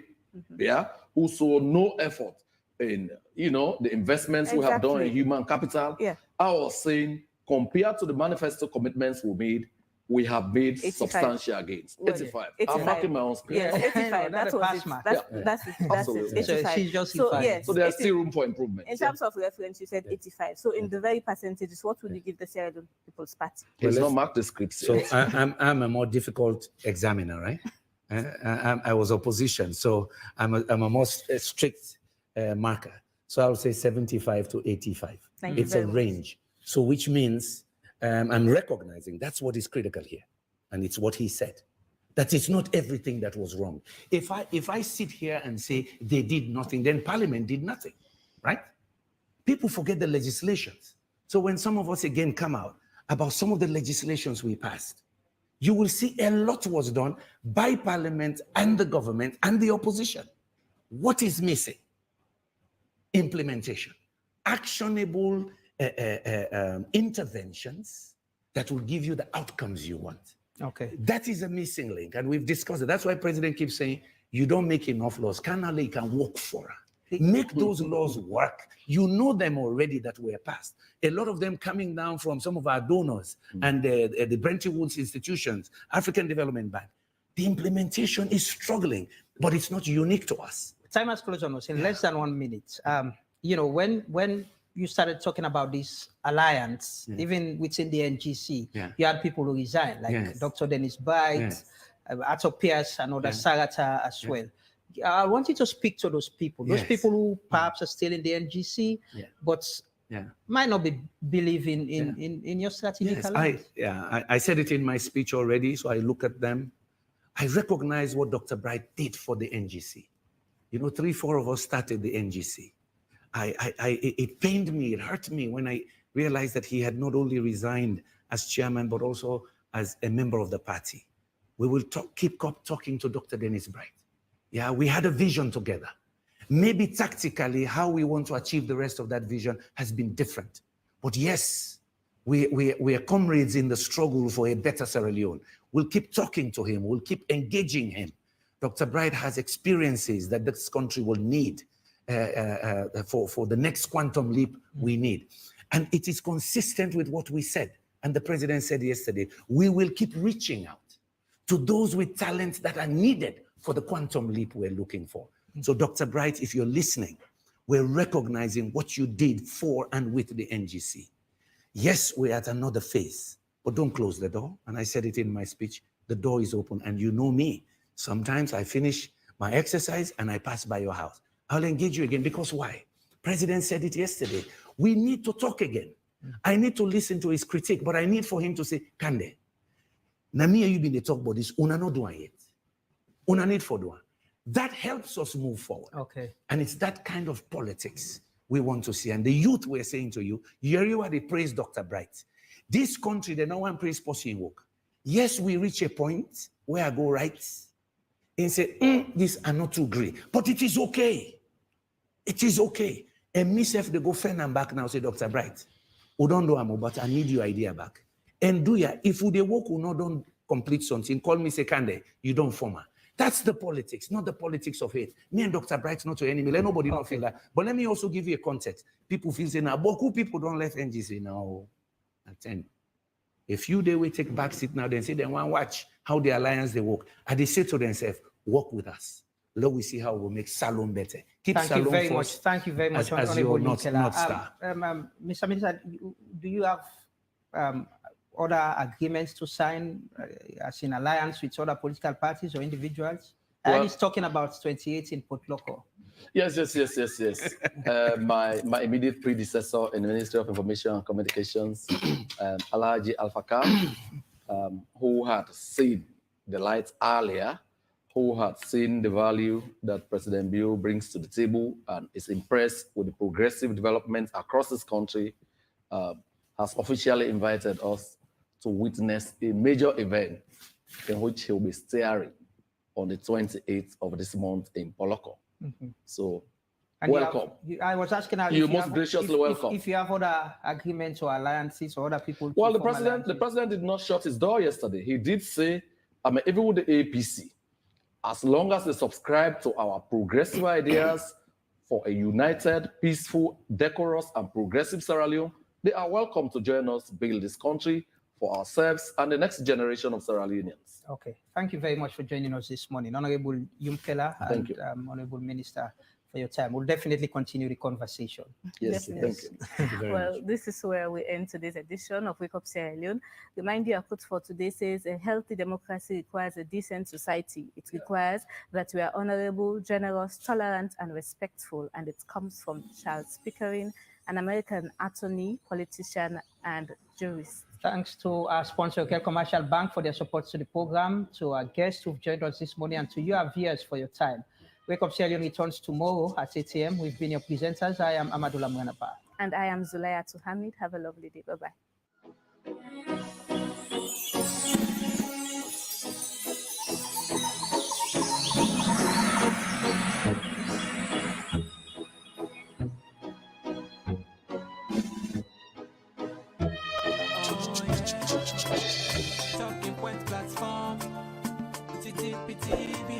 who saw no effort in, the investments we have done in human capital. I was saying, compared to the manifesto commitments we made, we have made 85. Substantial gains. 85. I'm marking my own screen. Yes, 85. That's what that's it. 85. So there's still room for improvement. In terms of reference, you said 85. So in the very percentages, what would you give the Sierra Leone People's Party? Please don't mark the script. So I'm a more difficult examiner, right? I was opposition, so I'm a more strict marker. So I'll say 75 to 85. It's a range. So which means I'm recognizing that's what is critical here. And it's what he said, that it's not everything that was wrong. If I sit here and say they did nothing, then Parliament did nothing, right? People forget the legislations. So when some of us again come out about some of the legislations we passed, you will see a lot was done by Parliament and the government and the opposition. What is missing? Implementation. Actionable interventions that will give you the outcomes you want. Okay. That is a missing link, and we've discussed it. That's why President keeps saying, you don't make enough laws. Canale can work for her. Make those laws work. You know them already that were passed. A lot of them coming down from some of our donors and the Bretton Woods institutions, African Development Bank. The implementation is struggling, but it's not unique to us. Time has closed on us in less than 1 minute. When you started talking about this alliance, even within the NGC, you had people who resigned, like Dr. Dennis Bright, Arthur Pierce, and other Sarata as well. I want you to speak to those people who perhaps are still in the NGC, but might not be believing in your strategic alliance. I said it in my speech already, so I look at them. I recognize what Dr. Bright did for the NGC. 3-4 of us started the NGC. It pained me, it hurt me when I realized that he had not only resigned as chairman, but also as a member of the party. We will keep talking to Dr. Dennis Bright. We had a vision together. Maybe tactically, how we want to achieve the rest of that vision has been different. But yes, we are comrades in the struggle for a better Sierra Leone. We'll keep talking to him. We'll keep engaging him. Dr. Bright has experiences that this country will need for the next quantum leap we need. And it is consistent with what we said. And the president said yesterday, we will keep reaching out to those with talents that are needed for the quantum leap we're looking for. So Dr. Bright, if you're listening, we're recognizing what you did for and with the NGC. Yes, we're at another phase, but don't close the door. And I said it in my speech, the door is open, and you know me. Sometimes I finish my exercise and I pass by your house. I'll engage you again, because why? President said it yesterday. We need to talk again. I need to listen to his critique, but I need for him to say, Kande, na me you been the talk about this, una no do yet. Una need for do. That helps us move forward. Okay. And it's that kind of politics we want to see. And the youth, we're saying to you, you are the praise Dr. Bright. This country, they no one praise Posse work. Yes, we reach a point where I go right and say, these are not too great, but it is okay. It is okay. And myself, they go friend and back now, say, Dr. Bright, we don't do amo, but I need your idea back. And do ya, if they work or not, don't complete something, call me, say, Kande, you don't form her. That's the politics, not the politics of hate. Me and Dr. Bright not to enemy. Let nobody not feel that. But let me also give you a context. People feel say now, Boku people don't left NGC now. Attend. A few days we take back seat now, then say they want to watch how the alliance they work. And they say to themselves, work with us. Let we see how we'll make Salon better. Keep Thank Salon you very first much. Thank you very much, as your North Star. Mr. Minister, do you have other agreements to sign as in alliance with other political parties or individuals? Well, and he's talking about 2018 Patrner. Yes. My immediate predecessor in the Ministry of Information and Communications, Alhaji Alfaka, who had seen the light earlier, who had seen the value that President Bio brings to the table and is impressed with the progressive development across this country, has officially invited us to witness a major event in which he will be steering on the 28th of this month in Poloko. So, and welcome. I was asking how you most graciously welcome. If you have other agreements or alliances or other people. Well, the president did not shut his door yesterday. He did say, even with the APC, as long as they subscribe to our progressive ideas for a united, peaceful, decorous, and progressive Sierra Leone, they are welcome to join us to build this country for ourselves and the next generation of Sierra Leoneans. Okay. Thank you very much for joining us this morning. Honorable Yumkela and Honorable Minister, for your time. We'll definitely continue the conversation. Yes, thank you. Thank you very Well, much. this is where we end today's edition of Wake Up Sierra Leone. The mind you are put for today says a healthy democracy requires a decent society. It requires that we are honorable, generous, tolerant, and respectful. And it comes from Charles Pickering, an American attorney, politician, and jurist. Thanks to our sponsor, Kel Commercial Bank, for their support to the program, to our guests who've joined us this morning, and to you, our viewers, for your time. Wake Up Sierra Leone returns tomorrow at 8 a.m. We've been your presenters. I am Amadullah Mwanapa. And I am Zulaya Hamid. Have a lovely day. Bye-bye. Talking Point platform, TTPTV.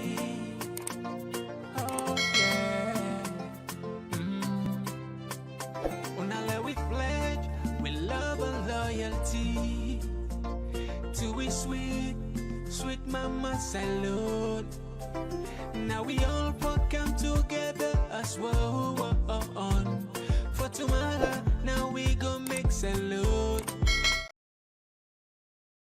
Oh yeah. Unale we pledge, we love and loyalty to we sweet, sweet mama salute. Now we all come together as one. For tomorrow, now we go make salute.